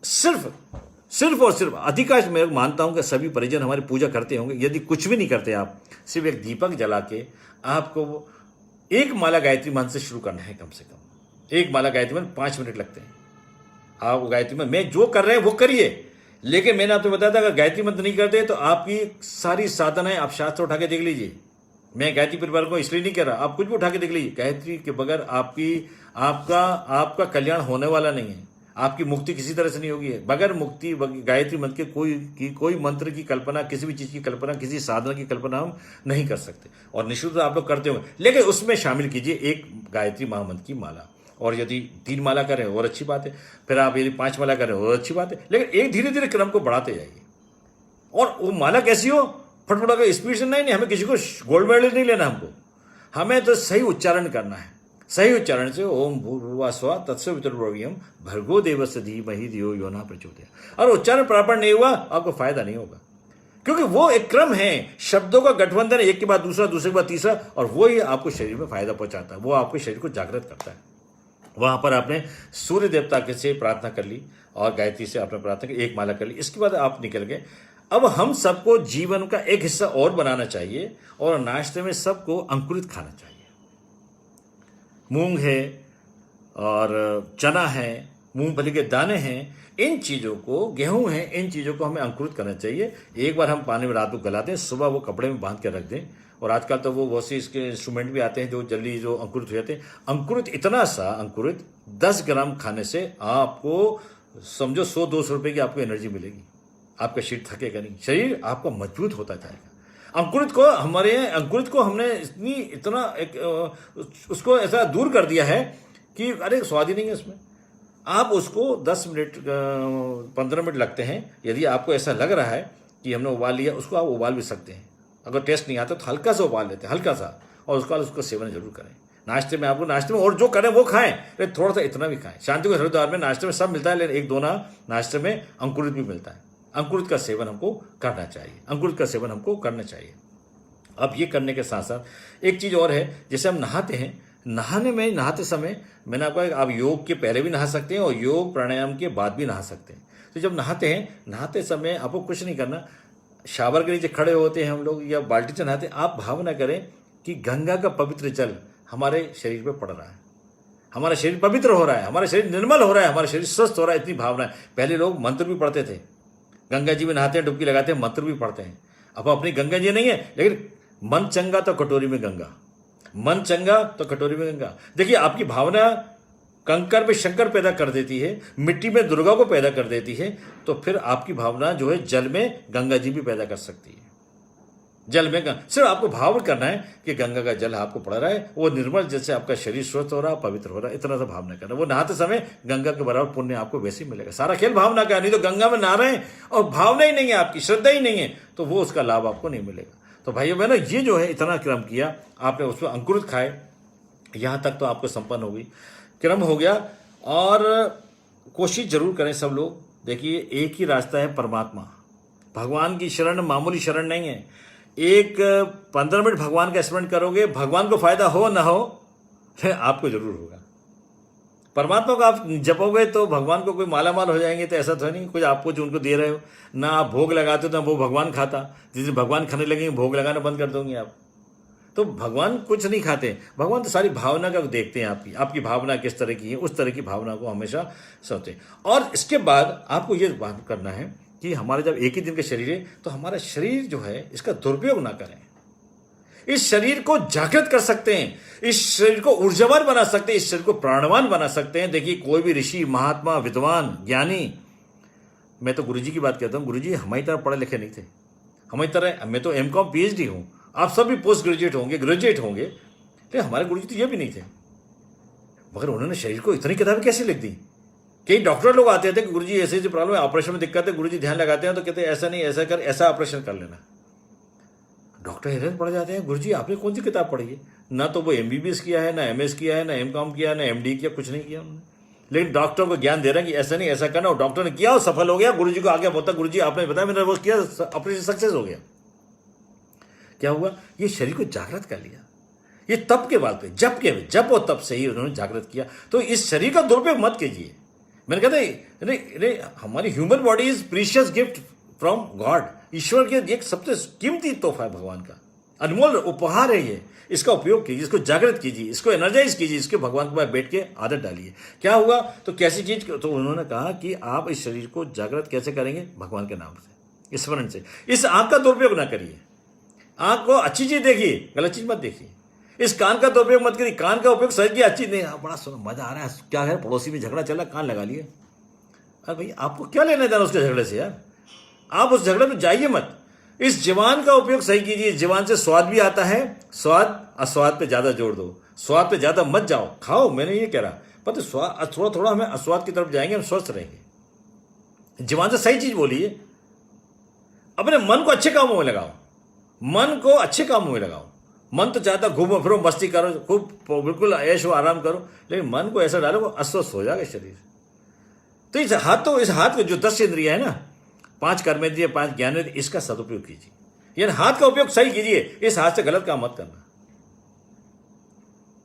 सिर्फ और सिर्फ, अधिकांश मैं मानता हूं कि सभी परिजन हमारी पूजा करते होंगे, यदि कुछ भी नहीं करते आप, सिर्फ एक दीपक जला के आपको 1 माला गायत्री मंत्र से शुरू करना है। कम से कम 1 माला गायत्री मंत्र 5 मिनट लगते हैं। आप गायत्री मंत्र में जो कर रहे हैं वो करिए, लेकिन मैंने आपको बताया था अगर गायत्री मंत्र नहीं करते तो आपकी सारी साधनाएं, आप शास्त्र उठा के देख लीजिए। मैं गायत्री परिवार को इसलिए नहीं कह रहा, आप कुछ भी उठा के देख लीजिए, गायत्री के बगैर आपका कल्याण होने वाला नहीं है। आपकी मुक्ति किसी तरह से नहीं होगी। बगैर मुक्ति गायत्री मंत्र के कोई मंत्र की कल्पना, किसी भी चीज़ की कल्पना, किसी साधना की कल्पना हम नहीं कर सकते। और निश्चित आप लोग करते होंगे, लेकिन उसमें शामिल कीजिए एक गायत्री महामंत्र की माला। और यदि 3 माला करें और अच्छी बात है, फिर आप यदि 5 माला करें और अच्छी बात है, लेकिन एक धीरे धीरे क्रम को बढ़ाते जाइए। और वो माला कैसी हो, फटफटा के स्पीड से नहीं, हमें किसी को गोल्ड मेडल नहीं लेना, हमें तो सही उच्चारण करना है। सही उच्चारण से ओम भूर्भुवः स्वः तत्सवितुर्वरेण्यं भर्गो देवस्य धीमहि धियो यो न प्रचोदयात्। और उच्चारण प्रॉपर नहीं हुआ, आपको फायदा नहीं होगा, क्योंकि वो एक क्रम है, शब्दों का गठबंधन, एक के बाद दूसरा, दूसरे के बाद तीसरा, और वो ही आपको शरीर में फायदा पहुंचाता है, वो आपके शरीर को जागृत करता है। वहां पर आपने सूर्य देवता के से प्रार्थना कर ली और गायत्री से आपने प्रार्थना की, एक माला कर ली, इसके बाद आप निकल गए। अब हम सबको जीवन का एक हिस्सा और बनाना चाहिए, और नाश्ते में सबको अंकुरित खाना चाहिए। मूंग है और चना है, मूंगफली के दाने हैं, इन चीज़ों को, गेहूं है, इन चीज़ों को हमें अंकुरित करना चाहिए। एक बार हम पानी में रात को गलाते हैं, सुबह वो कपड़े में बांध के रख दें। और आजकल तो वो बहुत सी इसके इंस्ट्रूमेंट भी आते हैं जो जल्दी जो अंकुरित हो जाते हैं। अंकुरित इतना सा अंकुरित 10 ग्राम खाने से आपको समझो 100-200 रुपये की आपको एनर्जी मिलेगी। आपका शरीर थकेगा नहीं, शरीर आपका मजबूत होता जाएगा। अंकुरित को हमने इतना उसको ऐसा दूर कर दिया है कि अरे स्वाद ही नहीं है उसमें। आप उसको 10 मिनट 15 मिनट लगते हैं। यदि आपको ऐसा लग रहा है कि हमने उबाल लिया, उसको आप उबाल भी सकते हैं। अगर टेस्ट नहीं आता तो हल्का सा उबाल लेते हैं, हल्का सा, और उसके बाद उसको सेवन जरूर करें। नाश्ते में और जो करें वो खाएं, लेकिन थोड़ा सा इतना भी खाएं। शांति को हरिद्वार में नाश्ते में सब मिलता है, लेकिन 1-2 नाश्ते में अंकुरित भी मिलता है। अंकुरित का सेवन हमको करना चाहिए। अब ये करने के साथ साथ एक चीज़ और है, जैसे हम नहाते हैं, नहाते समय मैंने आपको आप योग के पहले भी नहा सकते हैं और योग प्राणायाम के बाद भी नहा सकते हैं। तो जब नहाते समय आपको कुछ नहीं करना, शावर के नीचे खड़े होते हैं हम लोग या बाल्टी से नहाते हैं, आप भावना करें कि गंगा का पवित्र जल हमारे शरीर पे पड़ रहा है, हमारा शरीर पवित्र हो रहा है, हमारा शरीर निर्मल हो रहा है, हमारा शरीर स्वस्थ हो रहा है। इतनी भावना है। पहले लोग मंत्र भी पढ़ते थे, गंगा जी में नहाते हैं, डुबकी लगाते हैं, मंत्र भी पढ़ते हैं। अब अपनी गंगा जी नहीं है, लेकिन मन चंगा तो कटोरी में गंगा। देखिए, आपकी भावना कंकर में शंकर पैदा कर देती है, मिट्टी में दुर्गा को पैदा कर देती है, तो फिर आपकी भावना जो है जल में गंगा जी भी पैदा कर सकती है। सिर्फ आपको भाव करना है कि गंगा का जल आपको पड़ रहा है, वो निर्मल जल से आपका शरीर स्वस्थ हो रहा है, पवित्र हो रहा है, इतना सा भावना करना। वो नहाते समय गंगा के बराबर पुण्य आपको वैसे ही मिलेगा। सारा खेल भावना का, नहीं तो गंगा में नहा रहे हैं और भावना ही नहीं है, आपकी श्रद्धा ही नहीं है, तो वो उसका लाभ आपको नहीं मिलेगा। तो भाइयों बहनों, ये जो है इतना क्रम किया आपने, उसमें अंकुरित खाए, यहाँ तक तो आपको संपन्न हो गई, क्रम हो गया। और कोशिश जरूर करें सब लोग। देखिए, एक ही रास्ता है, परमात्मा, भगवान की शरण मामूली शरण नहीं है। 15 मिनट भगवान का स्मरण करोगे, भगवान को फायदा हो ना हो, आपको जरूर होगा। परमात्मा को आप जपोगे तो भगवान को कोई मालामाल हो जाएंगे, तो ऐसा तो नहीं कुछ आपको जो उनको दे रहे हो ना, आप भोग लगाते हो ना वो भगवान खाता। जिस दिन भगवान खाने लगेंगे, भोग लगाना बंद कर दोगे आप, तो भगवान कुछ नहीं खाते। भगवान तो सारी भावना का देखते हैं, आपकी भावना किस तरह की है, उस तरह की भावना को हमेशा सोचते। और इसके बाद आपको ये बात करना है कि हमारा जब एक ही दिन का शरीर है, तो हमारा शरीर जो है इसका दुरुपयोग ना करें। इस शरीर को जागृत कर सकते हैं, इस शरीर को ऊर्जावान बना सकते हैं, इस शरीर को प्राणवान बना सकते हैं। देखिए, कोई भी ऋषि, महात्मा, विद्वान, ज्ञानी, मैं तो गुरुजी की बात कहता हूँ, गुरुजी हमारी तरह पढ़े लिखे नहीं थे, हमारी तरह। मैं तो MCOM PhD हूँ, आप सब भी पोस्ट ग्रेजुएट होंगे, लेकिन हमारे गुरुजी तो ये भी नहीं थे, मगर उन्होंने शरीर को इतनी किताबें कैसे लिख दी। कई डॉक्टर लोग आते थे कि गुरुजी ऐसे प्रॉब्लम है, ऑपरेशन में दिक्कत है, गुरुजी ध्यान लगाते हैं तो कहते हैं ऐसा नहीं, ऐसा कर, ऐसा ऑपरेशन कर लेना। डॉक्टर हैरान पड़ जाते हैं, गुरुजी आपने कौन सी किताब पढ़ी है? ना तो वो MBBS किया है, ना MS किया है, ना MCOM किया है, ना MD किया, कुछ नहीं किया उन्होंने, लेकिन डॉक्टर को ज्ञान दे रहे हैं कि ऐसा नहीं, ऐसा करना। और डॉक्टर ने किया और सफल हो गया। गुरुजी को आगे बोलता, गुरुजी आपने बताया, मैंने वो किया, ऑपरेशन सक्सेस हो गया। क्या हुआ? ये शरीर को जागृत कर लिया। ये तप के बाद पे, जप और तप से ही उन्होंने जागृत किया। तो इस शरीर का दुरुपयोग मत कीजिए। मैंने कहता नहीं, हमारी human body is precious gift from God. ईश्वर के एक सबसे कीमती तोहफा है, भगवान का अनमोल उपहार है ये। इसका उपयोग कीजिए, इसको जागृत कीजिए, इसको एनर्जाइज कीजिए, इसके भगवान के पास बैठ के आदत डालिए। क्या हुआ? तो कैसी चीज? तो उन्होंने कहा कि आप इस शरीर को जागृत कैसे करेंगे? भगवान के नाम से, स्मरण से। इस आंख का दुरुपयोग ना करिए। आंख को अच्छी चीज देखिए, गलत चीज मत देखिए। इस कान का दुरुपयोग मत करिए। कान का उपयोग शरीर की अच्छी नहीं, बड़ा सुनो, मजा आ रहा है, क्या है, पड़ोसी में झगड़ा चला, कान लगा लिए, अरे भाई आपको क्या लेना देना उसके झगड़े से यार, आप उस झगड़े में जाइए मत। इस जवान का उपयोग सही कीजिए, जवान से स्वाद भी आता है, स्वाद अस्वाद पे ज्यादा जोर दो, स्वाद पे ज्यादा मत जाओ, खाओ, मैंने ये कह रहा, पता स्वाद थोड़ा थोड़ा हमें अस्वाद की तरफ जाएंगे, हम स्वस्थ रहेंगे। जवान से सही चीज बोलिए, अपने मन को अच्छे कामों में लगाओ, मन को अच्छे कामों में लगाओ। मन तो चाहता घूमो फिरो, मस्ती करो, खूब बिल्कुल ऐश हो, आराम करो, लेकिन मन को ऐसा डालो वो अस्वस्थ हो जाएगा शरीर। तो इस हाथ को जो 10 इंद्रिया है ना, 5 कर्मेंद्रिय, 5 ज्ञानेंद्रिय, इसका सदुपयोग कीजिए। यानी हाथ का उपयोग सही कीजिए। इस हाथ से गलत काम मत करना,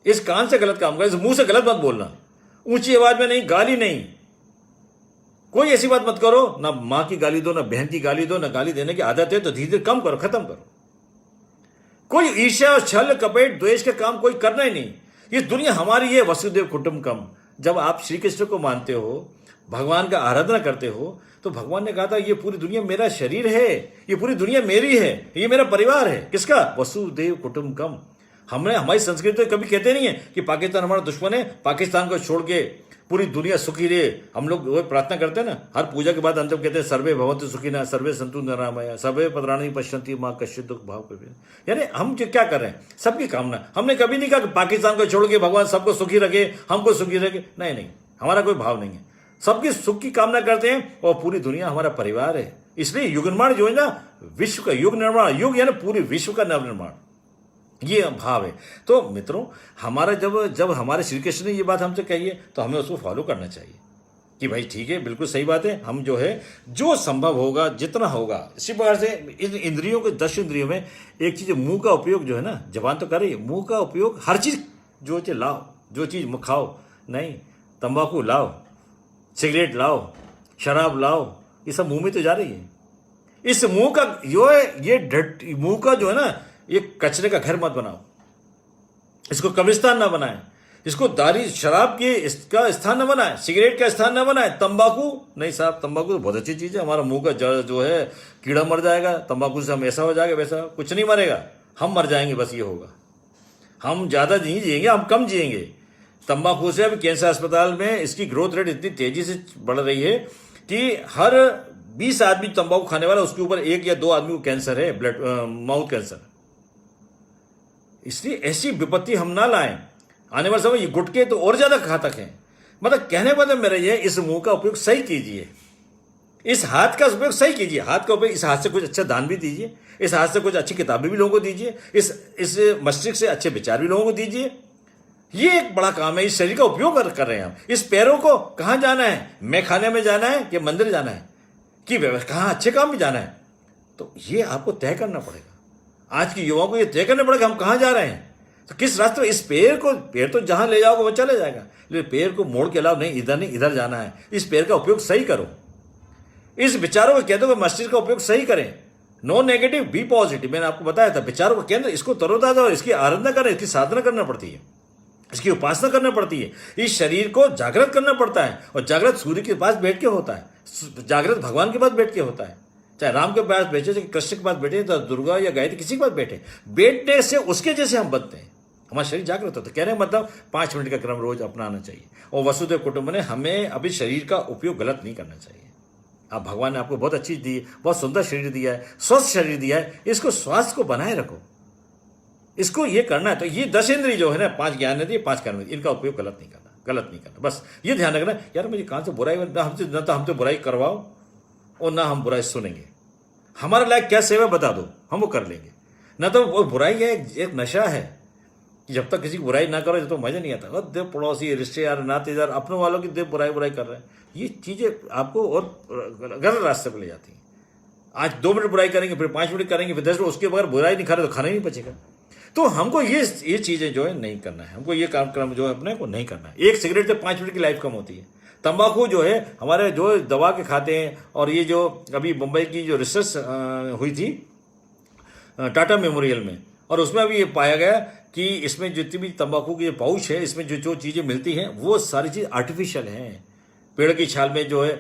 इस कान से गलत काम करना, इस मुंह से गलत मत बोलना, ऊंची आवाज में नहीं, गाली नहीं, कोई ऐसी बात मत करो। ना मां की गाली दो, ना बहन की गाली दो, ना गाली देने की आदत है तो धीरे धीरे कम करो, खत्म करो। कोई ईर्ष्या, छल, कपट, द्वेष का काम कोई करना ही नहीं। ये दुनिया हमारी है, वसुदेव कुटुंबकम। जब आप श्री कृष्ण को मानते हो, भगवान का आराधना करते हो, तो भगवान ने कहा था ये पूरी दुनिया मेरा शरीर है, ये पूरी दुनिया मेरी है, ये मेरा परिवार है। किसका? वसुदेव कुटुंबकम। हमारी संस्कृति तो कभी कहते नहीं है कि पाकिस्तान हमारा दुश्मन है, पाकिस्तान को छोड़ के पूरी दुनिया सुखी रहे। हम लोग वो प्रार्थना करते हैं ना, हर पूजा के बाद अंत में कहते हैं सर्वे भवन्तु सुखिनः, सर्वे सन्तु निरामया, सर्वे भद्राणि पश्यन्ति मां कश्चित् दुःख भाग् भवेत्। यानी हम क्या कर रहे हैं? सबकी कामना। हमने कभी नहीं कहा कि पाकिस्तान को छोड़ के भगवान सबको सुखी रखे, हमको सुखी रखे, नहीं नहीं, हमारा कोई भाव नहीं है। सबकी सुख की कामना करते हैं और पूरी दुनिया हमारा परिवार है। इसलिए युग निर्माण जो है ना, विश्व का युग निर्माण, युग यानी पूरे विश्व का नवनिर्माण, ये भाव है। तो मित्रों, हमारा जब हमारे श्री कृष्ण ने ये बात हमसे कही है तो हमें उसको फॉलो करना चाहिए कि भाई ठीक है, बिल्कुल सही बात है। हम जो है जो संभव होगा, जितना होगा, इसी प्रकार से इन इंद्रियों के 10 इंद्रियों में एक चीज मुंह का उपयोग जो है ना, जबान तो कर रही है, मुंह का उपयोग हर चीज, जो चीज लाओ, जो चीज खाओ, नहीं तंबाकू लाओ, सिगरेट लाओ, शराब लाओ, ये सब मुंह में तो जा रही है। इस मुंह का जो है, ये मुंह का जो है ना, ये कचरे का घर मत बनाओ, इसको कब्रिस्तान ना बनाए, इसको दारू शराब के इसका स्थान न बनाए, सिगरेट का स्थान न बनाए, तंबाकू नहीं साहब, तंबाकू तो बहुत अच्छी चीज है। हमारा मुंह का जड़ जो है कीड़ा मर जाएगा, तंबाकू से हम ऐसा हो जाएगा, वैसा कुछ नहीं मरेगा, हम मर जाएंगे, बस ये होगा। हम ज्यादा नहीं जिएंगे, हम कम जिएंगे। तंबाकू से अब कैंसर अस्पताल में इसकी ग्रोथ रेट इतनी तेजी से बढ़ रही है कि हर 20 आदमी तंबाकू खाने वाला, उसके ऊपर 1 या 2 आदमी को कैंसर है, ब्लड माउथ कैंसर। इसलिए ऐसी विपत्ति हम ना लाएं। आने वाले समय ये गुटके तो और ज्यादा घातक हैं। मतलब कहने का मतलब मेरा ये, इस मुंह का उपयोग सही कीजिए, इस हाथ का उपयोग सही कीजिए। हाथ का उपयोग, इस हाथ से कुछ अच्छा दान भी दीजिए, इस हाथ से कुछ अच्छी किताबें भी लोगों को दीजिए, इस मस्तिष्क से अच्छे विचार भी लोगों को दीजिए। ये एक बड़ा काम है। इस शरीर का उपयोग कर रहे हैं हम। इस पैरों को कहां जाना है? मैं खाने में जाना है कि मंदिर जाना है कि कहां अच्छे काम में जाना है? तो ये आपको तय करना पड़ेगा। आज के युवाओं को ये तय करना पड़ेगा हम कहां जा रहे हैं, तो किस रास्ते में। इस पैर तो जहां ले जाओगे वो चले जाएगा, लेकिन पैर को मोड़ के लाओ, नहीं इधर नहीं इधर जाना है। इस पैर का उपयोग सही करो। इस विचारों को कहते हुए मस्तिष्क का उपयोग सही करें। No negative, be positive. मैंने आपको बताया था, विचारों का केंद्र, इसको तरोताजा और इसकी आराधना करें, इसकी साधना करना पड़ती है, इसकी उपासना करना पड़ती है। इस शरीर को जागृत करना पड़ता है, और जागृत सूर्य के पास बैठ के होता है, जागृत भगवान के पास बैठ के होता है। चाहे राम के पास बैठे, चाहे कृष्ण के पास बैठे, तो दुर्गा या गायत्री किसी के पास बैठे, बैठने से उसके जैसे हम बनते हैं, हमारा शरीर जागृत होता है। कहने का मतलब 5 मिनट का क्रम रोज अपनाना चाहिए। और वसुदेव कुटुंब ने हमें अभी शरीर का उपयोग गलत नहीं करना चाहिए। अब भगवान ने आपको बहुत अच्छी दी, बहुत सुंदर शरीर दिया है, स्वस्थ शरीर दिया है, इसको स्वास्थ्य को बनाए रखो, इसको ये करना है। तो ये 10 इंद्रिय जो है ना, 5 ज्ञानेंद्रिय, 5 कर्मेंद्रिय, इनका उपयोग गलत नहीं करना। बस ये ध्यान रखना यार, मुझे कहां से बुराई, न तो हमसे बुराई करवाओ और ना हम बुराई सुनेंगे। हमारे लायक क्या सेवा बता दो, हम वो कर लेंगे। ना तो वो बुराई है, एक नशा है, जब तक किसी की बुराई ना करो तो मजा नहीं आता। देव पड़ोसी, रिश्तेदार, नातेदार, अपनों वालों की देव बुराई कर रहे हैं, ये चीजें आपको और गलत रास्ते पर ले जाती हैं। आज 2 मिनट बुराई करेंगे, फिर 5 मिनट करेंगे, फिर 10 मिनट, उसके बगैर बुराई नहीं खा रहे तो खाना ही नहीं बचेगा। तो हमको ये चीजें जो है नहीं करना है, हमको ये कार्यक्रम जो है अपने को नहीं करना है। एक सिगरेट से 5 मिनट की लाइफ कम होती है। तंबाकू जो है हमारे जो दवा के खाते हैं, और ये जो अभी मुंबई की जो रिसर्च हुई थी टाटा मेमोरियल में, और उसमें अभी ये पाया गया कि इसमें जितनी भी तंबाकू की पाउच है, इसमें जो चीजें मिलती हैं वो सारी चीज आर्टिफिशियल हैं। पेड़ की छाल में जो है,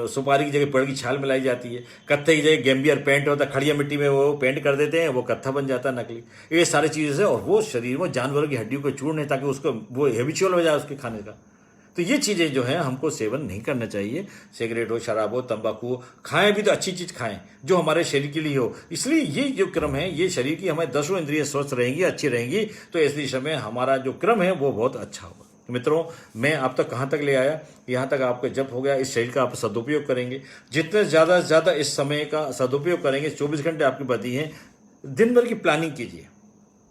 सुपारी की जगह पेड़ की छाल मिलाई जाती है, कत्थे की जगह गैम्बियर पेंट होता है, खड़िया मिट्टी में वो पेंट कर देते हैं, वो कत्था बन जाता है नकली। ये सारी चीजें से, और वो शरीर में जानवरों की हड्डियों को चूर्ण है ताकि उसको वो हैबिचुअल हो जाए उसके खाने का। तो ये चीज़ें जो है हमको सेवन नहीं करना चाहिए। सिगरेट हो, शराब हो, तंबाकू हो, खाएं भी तो अच्छी चीज़ खाएं जो हमारे शरीर के लिए हो। इसलिए ये जो क्रम है, ये शरीर की हमारे 10 इंद्रियां स्वस्थ रहेंगी, अच्छी रहेंगी, तो इस दिशा में हमारा जो क्रम है वो बहुत अच्छा होगा। मित्रों, मैं आप तक कहाँ तक ले आया, यहाँ तक आपका जब हो गया। इस शरीर का आप सदुपयोग करेंगे, जितने ज़्यादा से ज़्यादा इस समय का सदुपयोग करेंगे, 24 घंटे आपकी बदी हैं, दिन भर की प्लानिंग कीजिए,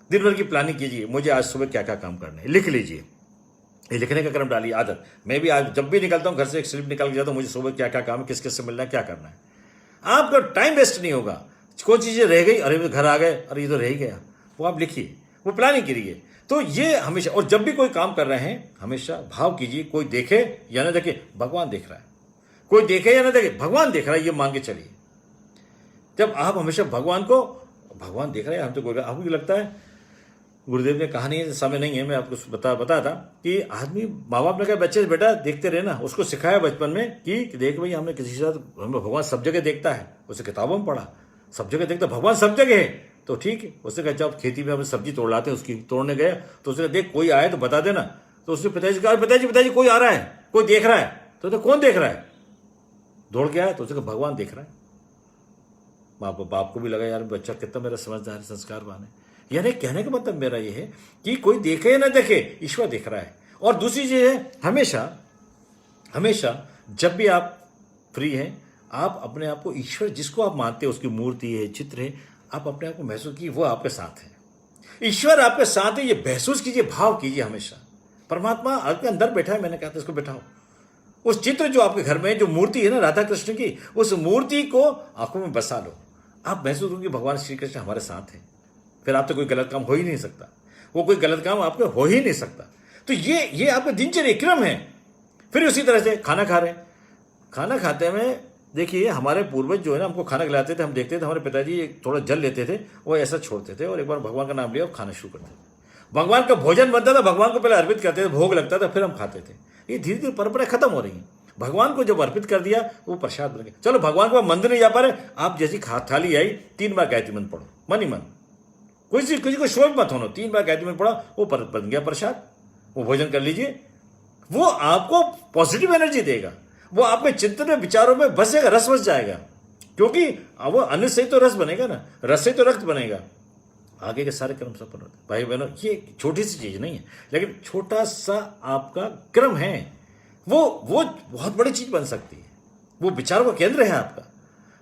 दिन भर की प्लानिंग कीजिए। मुझे आज सुबह क्या क्या काम करना है लिख लीजिए, ये लिखने का क्रम डालिए आदत। मैं भी आज जब भी निकलता हूँ घर से एक स्लिप निकाल के जाता हूँ, मुझे सुबह क्या क्या काम है, किस किस से मिलना है, क्या करना है। आपका टाइम वेस्ट नहीं होगा। कोई चीज़ें रह गई, अरे घर आ गए, अरे ये तो रह गया, वो आप लिखिए, वो प्लानिंग करिए। तो ये हमेशा, और जब भी कोई काम कर रहे हैं हमेशा भाव कीजिए, कोई देखे या ना देखे भगवान देख रहा है, कोई देखे या ना देखे भगवान देख रहा है, ये मान के चलिए। जब आप हमेशा भगवान को, भगवान देख रहे हैं, हम तो कोई, आपको भी लगता है, गुरुदेव ने कहानी है, समय नहीं है, मैं आपको बताया था कि आदमी, माँ बाप ने कहा बच्चे बेटा देखते रहे ना, उसको सिखाया बचपन में कि देख भाई हमने किसी के साथ, हमें भगवान सब जगह देखता है, उसे किताबों में पढ़ा, सब जगह देखता, भगवान सब जगह है, तो ठीक है। उसने कहा जब खेती में हम सब्जी तोड़ लाते हैं, उसकी तोड़ने गए तो उसने देख कोई आए तो बता देना। तो उसने पिताजी कहा पिताजी कोई आ रहा है, कोई देख रहा है। तो कौन देख रहा है, दौड़ के आया तो उसने कहा भगवान देख रहा है। बाप को भी लगा यार बच्चा कितना मेरा समझदार संस्कारवान है। यानी कहने का मतलब मेरा ये है कि कोई देखे या ना देखे, ईश्वर देख रहा है। और दूसरी चीज है, हमेशा जब भी आप फ्री हैं, आप अपने आप को ईश्वर, जिसको आप मानते हैं, उसकी मूर्ति है, चित्र है, आप अपने आप को महसूस कीजिए वो आपके साथ है, ईश्वर आपके साथ है, ये महसूस कीजिए, भाव कीजिए हमेशा। परमात्मा आपके अंदर बैठा है, मैंने कहा था इसको बैठाओ। उस चित्र जो आपके घर में जो मूर्ति है ना राधा कृष्ण की, उस मूर्ति को आंखों में बसा लो, आप महसूस करो कि भगवान श्री कृष्ण हमारे साथ है। फिर आप तो कोई गलत काम हो ही नहीं सकता, वो कोई गलत काम आपके हो ही नहीं सकता। तो ये आपका दिनचर्या क्रम है। फिर उसी तरह से खाना खा रहे हैं, खाना खाते में देखिए हमारे पूर्वज जो है ना हमको खाना खिलाते थे, हम देखते थे हमारे पिताजी थोड़ा जल लेते थे, वो ऐसा छोड़ते थे और एक बार भगवान का नाम लिया और खाना शुरू करते थे। भगवान का भोजन बनता था, भगवान को पहले अर्पित करते थे, भोग लगता था, फिर हम खाते थे। ये धीरे धीरे परंपरा खत्म हो रही है। भगवान को जब अर्पित कर दिया वो प्रसाद बन गया। चलो भगवान को मंदिर नहीं जा पा रहे, आप जैसी थाली आई 3 बार गायत्री मंत्र पढ़ो, मन ही मन, किसी को शोक मत होना, 3 बार गायत्री मंत्र पढ़ा, वो बन गया प्रसाद, वो भोजन कर लीजिए। वो आपको पॉजिटिव एनर्जी देगा, वो आपके चिंतन में विचारों में बसेगा, रस बस जाएगा, क्योंकि वो अन्न से तो रस बनेगा ना, रस से तो रक्त बनेगा, आगे के सारे क्रम सफल होते। भाई बहनों, ये छोटी सी चीज नहीं है, लेकिन छोटा सा आपका क्रम है, वो बहुत बड़ी चीज बन सकती है, वो विचारों का केंद्र है आपका।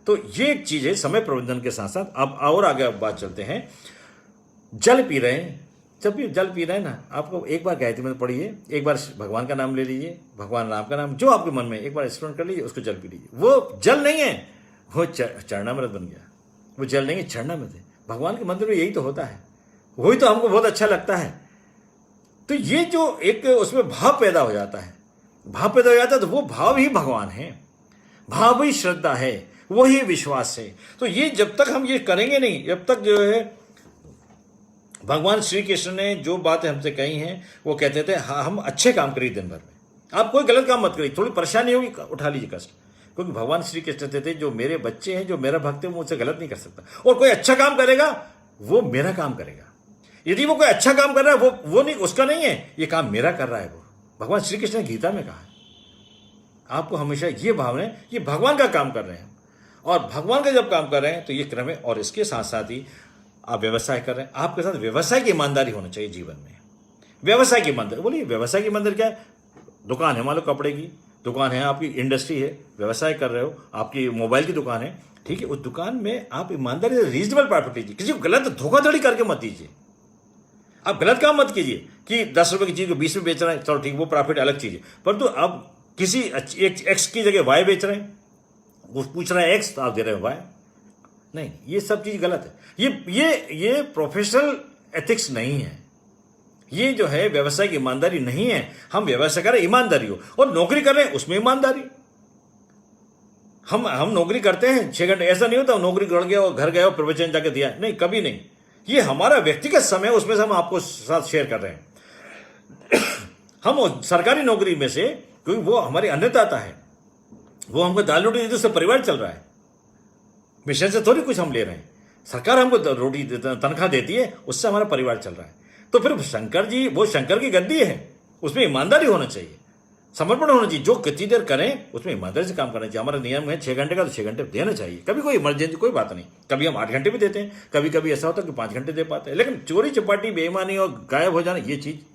तो ये एक चीज है समय प्रबंधन के साथ साथ। अब और आगे बात चलते हैं। जल पी रहे हैं, जब भी जल पी रहे हैं ना, आपको एक बार गायत्री मंत्र पढ़िए, एक बार भगवान का नाम ले लीजिए, भगवान राम का नाम जो आपके मन में एक बार स्मरण कर लीजिए, उसको जल पी लीजिए। वो जल नहीं है, वो चरणामृत बन गया। वो जल नहीं है, चरणामृत है। भगवान के मंदिर में यही तो होता है, वही तो हमको बहुत अच्छा लगता है। तो ये जो एक उसमें भाव पैदा हो जाता है, तो वो भाव ही भगवान है, भाव ही श्रद्धा है, वही विश्वास है। तो ये जब तक हम ये करेंगे नहीं, जब तक जो है भगवान श्री कृष्ण ने जो बातें हमसे कही हैं, वो कहते थे हाँ हम अच्छे काम करिए दिन भर में, आप कोई गलत काम मत करिए, थोड़ी परेशानी होगी उठा लीजिए कष्ट, क्योंकि भगवान श्री कृष्ण कहते थे जो मेरे बच्चे हैं, जो मेरा भक्त है, वो मुझसे गलत नहीं कर सकता, और कोई अच्छा काम करेगा वो मेरा काम करेगा। यदि वो कोई अच्छा काम कर रहा है, वो नहीं, उसका नहीं है, ये काम मेरा कर रहा है। वो भगवान श्री कृष्ण ने गीता में कहा है। आपको हमेशा ये भावना है ये भगवान का काम कर रहे हैं, और भगवान का जब काम कर रहे हैं तो ये क्रम है। और इसके साथ साथ ही आप व्यवसाय कर रहे हैं, आपके साथ व्यवसाय की ईमानदारी होना चाहिए जीवन में। व्यवसाय की ईमानदारी, बोलिए व्यवसाय की ईमानदारी क्या है? दुकान है, मान लो कपड़े की दुकान है, आपकी इंडस्ट्री है, व्यवसाय कर रहे हो, आपकी मोबाइल की दुकान है, ठीक है, उस दुकान में आप ईमानदारी से रीजनेबल प्रॉफिट लीजिए, किसी को गलत धोखाधड़ी करके मत दीजिए। आप गलत काम मत कीजिए कि 10 रुपए की चीज को 20 में बेच रहे हैं, चलो ठीक, वो प्रॉफिट अलग चीज है, परंतु आप किसी एक्स की जगह वाई बेच रहे हैं, वो पूछ रहा है एक्स तो आप दे रहे हो वाई, नहीं, ये सब चीज गलत है। ये प्रोफेशनल एथिक्स नहीं है, ये जो है व्यवसाय की ईमानदारी नहीं है। हम व्यवसाय कर रहे हैं ईमानदारी हो, और नौकरी कर रहे हैं उसमें ईमानदारी। हम नौकरी करते हैं 6 घंटे, ऐसा नहीं होता नौकरी कर गया और घर गया और प्रवचन जाके दिया, नहीं, कभी नहीं। ये हमारा व्यक्तिगत समय, उसमें से हम आपको साथ शेयर कर रहे हैं। हम सरकारी नौकरी में से, क्योंकि वो हमारी अन्नदाता है, वो हमको दाल रोटी देती है, उससे परिवार चल रहा है, मिशन से थोड़ी कुछ हम ले रहे हैं, सरकार हमको रोटी तनख्वाह देती है, उससे हमारा परिवार चल रहा है। तो फिर शंकर जी, वो शंकर की गद्दी है, उसमें ईमानदारी होना चाहिए। समर्पण होना चाहिए। जो कितनी देर करें उसमें ईमानदारी से काम करना चाहिए। हमारा नियम है 6 घंटे का, तो 6 घंटे देना चाहिए। कभी कोई इमरजेंसी कोई बात नहीं, कभी हम 8 घंटे भी देते हैं, कभी कभी ऐसा होता है कि 5 घंटे दे पाते हैं। लेकिन चोरी चपाटी, बेईमानी और गायब हो जाना,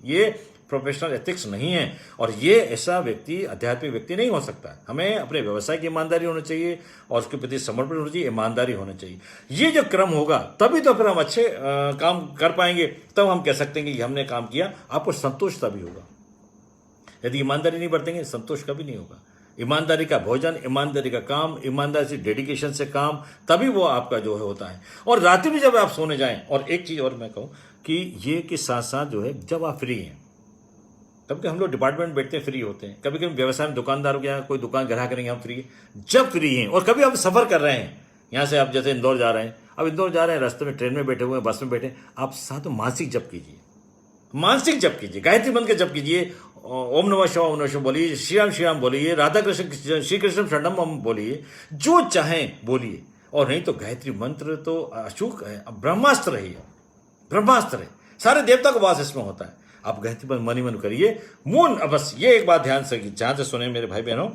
ये प्रोफेशनल एथिक्स नहीं है, और ये ऐसा व्यक्ति आध्यात्मिक व्यक्ति नहीं हो सकता। हमें अपने व्यवसाय की ईमानदारी होनी चाहिए और उसके प्रति समर्पण होना चाहिए, ईमानदारी होना चाहिए। ये जो क्रम होगा तभी तो फिर हम अच्छे काम कर पाएंगे। तब हम कह सकते हैं कि हमने काम किया। आपको संतोष तभी होगा। यदि ईमानदारी नहीं बरतेंगे, संतोष कभी नहीं होगा। ईमानदारी का भोजन, ईमानदारी का काम, ईमानदारी से डेडिकेशन से काम, तभी वो आपका जो है होता है। और रात्रि में जब आप सोने जाएं, और एक चीज और मैं कहूं कि ये के साथ साथ जो है जब आप फ्री हैं, कभी हम लोग डिपार्टमेंट बैठते हैं, फ्री होते हैं, कभी कभी व्यवसाय में दुकानदारों के यहाँ कोई दुकान ग्राहक करेंगे, हम फ्री जब फ्री हैं। और कभी आप सफर कर रहे हैं, यहाँ से आप जैसे इंदौर जा रहे हैं, अब इंदौर जा रहे हैं, रास्ते में ट्रेन में बैठे हुए हैं, बस में बैठे, आप साथ में मानसिक जप कीजिए, मानसिक जप कीजिए, गायत्री मंत्र के जप कीजिए। ओम नमः शिवाय, ओम नमः शिवाय बोलिए, श्री राम बोलिए, राधा कृष्ण श्री कृष्ण शरणम बोलिए, जो चाहें बोलिए। और नहीं तो गायत्री मंत्र तो अचूक है, ब्रह्मास्त्र है, ब्रह्मास्त्र है। सारे देवता का वास इसमें होता है। आप गायत्री मंत्र मन ही मन करिए। बस ये एक बात ध्यान से, जहां से सुने मेरे भाई बहनों,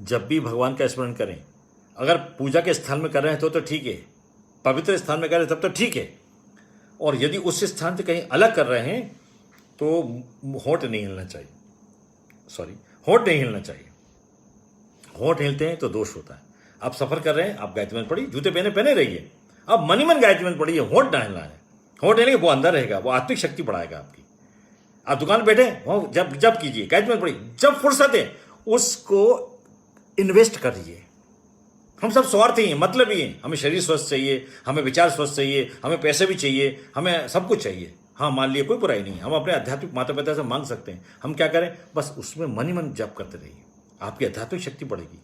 जब भी भगवान का स्मरण करें, अगर पूजा के स्थान में कर रहे हैं तो ठीक है, पवित्र स्थान में कर रहे हैं तब तो ठीक है। और यदि उस स्थान से कहीं अलग कर रहे हैं तो होंठ नहीं हिलना चाहिए, होंठ नहीं हिलना चाहिए। होंठ हिलते हैं तो दोष होता है। आप सफर कर रहे हैं, आप गायत्री मंत्र पढ़िए, जूते पहने रहिए, आप मन ही मन गायत्री मंत्र पढ़िए, होंठ ना हिलना है। होंठ हिलेंगे वो अंदर रहेगा, वो आत्मिक शक्ति बढ़ाएगा आपकी। आप दुकान बैठे जब कीजिए, गायत्री मंत्र पढ़िए, जब फुर्सत है उसको इन्वेस्ट करिए। हम सब स्वार्थी हैं, मतलब ही हैं। हमें शरीर स्वस्थ चाहिए, हमें विचार स्वस्थ चाहिए, हमें पैसे भी चाहिए, हमें सब कुछ चाहिए। हाँ, मान लिए कोई बुराई नहीं, हम अपने आध्यात्मिक माता पिता से मांग सकते हैं। हम क्या करें, बस उसमें मन ही मन जप करते रहिए, आपकी आध्यात्मिक शक्ति बढ़ेगी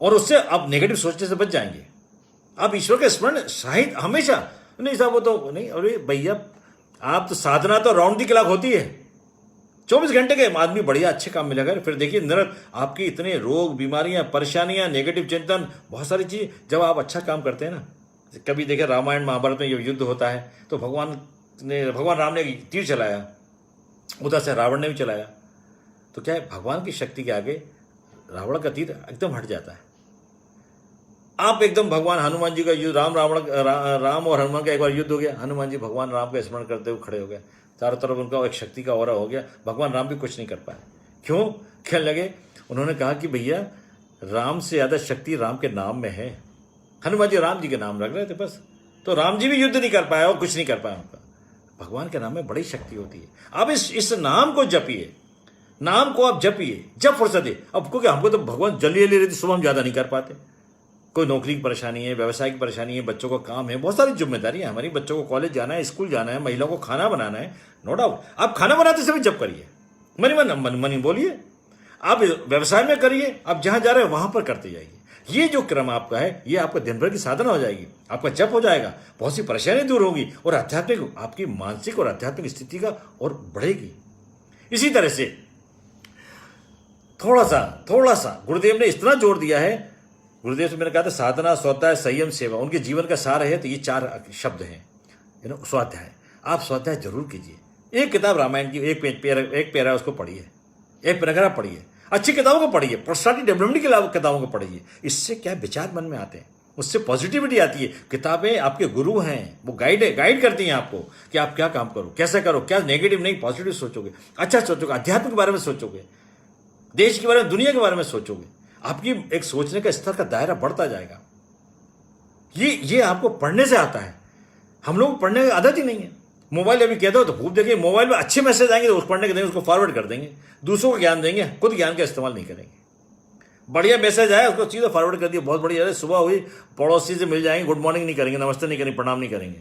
और उससे आप नेगेटिव सोचने से बच जाएंगे। आप ईश्वर के स्मरण शाहिद हमेशा नहीं साहब, वो तो नहीं, अरे भैया आप तो साधना तो राउंड दी क्लॉक होती है, 24 घंटे के आदमी बढ़िया अच्छे काम मिलेगा। फिर देखिए निरंतर आपकी इतने रोग, बीमारियां, परेशानियां, नेगेटिव चिंतन, बहुत सारी चीज, जब आप अच्छा काम करते हैं ना। कभी देखिए रामायण महाभारत में युद्ध होता है तो भगवान राम ने तीर चलाया, उधर से रावण ने भी चलाया, तो क्या है, भगवान की शक्ति के आगे रावण का तीर एकदम हट जाता है। आप एकदम भगवान हनुमान जी का युद्ध, राम और हनुमान का एक बार युद्ध हो गया, हनुमान जी भगवान राम का स्मरण करते हुए खड़े हो गए, चारों तरफ उनका एक शक्ति का ऑरा हो गया, भगवान राम भी कुछ नहीं कर पाए। क्यों? कहने लगे, उन्होंने कहा कि भैया राम से ज्यादा शक्ति राम के नाम में है। हनुमान जी राम जी के नाम रख रहे थे बस, तो राम जी भी युद्ध नहीं कर पाए और कुछ नहीं कर पाए उनका। भगवान के नाम में बड़ी शक्ति होती है। आप इस नाम को जपिए, नाम को आप जपिए जब फुर्सत है। अब क्योंकि हमको तो भगवान जल्दी रहती, सुबह हम ज्यादा नहीं कर पाते, कोई नौकरी की परेशानी है, व्यवसाय की परेशानी है, बच्चों का काम है, बहुत सारी जिम्मेदारी है हमारी। बच्चों को कॉलेज जाना है, स्कूल जाना है, महिलाओं को खाना बनाना है, नो डाउट। आप खाना बनाते समय जप करिए, मन बोलिए। आप व्यवसाय में करिए, आप जहां जा रहे हैं वहां पर करते जाइए। ये जो क्रम आपका है, ये आपका दिन भर की साधना हो जाएगी, आपका जप हो जाएगा, बहुत सी परेशानी दूर होगी और आध्यात्मिक, आपकी मानसिक और आध्यात्मिक स्थिति का और बढ़ेगी। इसी तरह से थोड़ा सा गुरुदेव ने इतना जोर दिया है। गुरुदेव से मैंने कहा था साधना, स्वाध्याय, संयम, सेवा, उनके जीवन का सार है। तो ये 4 शब्द हैं, स्वाध्याय। आप स्वाध्याय जरूर कीजिए। एक किताब रामायण की एक पैरा उसको पढ़िए, एक पैराग्राफ पढ़िए, अच्छी किताबों को पढ़िए, पर्सनालिटी डेवलपमेंट की किताबों को पढ़िए। इससे क्या विचार मन में आते हैं, उससे पॉजिटिविटी आती है। किताबें आपके गुरु हैं, वो गाइड करती हैं आपको कि आप क्या काम करो, कैसे करो, क्या नेगेटिव नहीं पॉजिटिव सोचोगे, अच्छा सोचोगे, अध्यात्म के बारे में सोचोगे, देश के बारे में, दुनिया के बारे में सोचोगे, आपकी एक सोचने का स्तर का दायरा बढ़ता जाएगा। ये आपको पढ़ने से आता है। हम लोग पढ़ने की आदत ही नहीं है। मोबाइल अभी कहते हो तो खूब देखिए, मोबाइल में अच्छे मैसेज आएंगे तो उस पढ़ने के देंगे, उसको फॉरवर्ड कर देंगे, दूसरों को ज्ञान देंगे, खुद ज्ञान का इस्तेमाल नहीं करेंगे। बढ़िया मैसेज आया उसको सीधा फॉरवर्ड कर दिया, बहुत बढ़िया, सुबह हुई पड़ोसी से मिल जाएंगे, गुड मॉर्निंग नहीं करेंगे, नमस्ते नहीं करेंगे, प्रणाम नहीं करेंगे।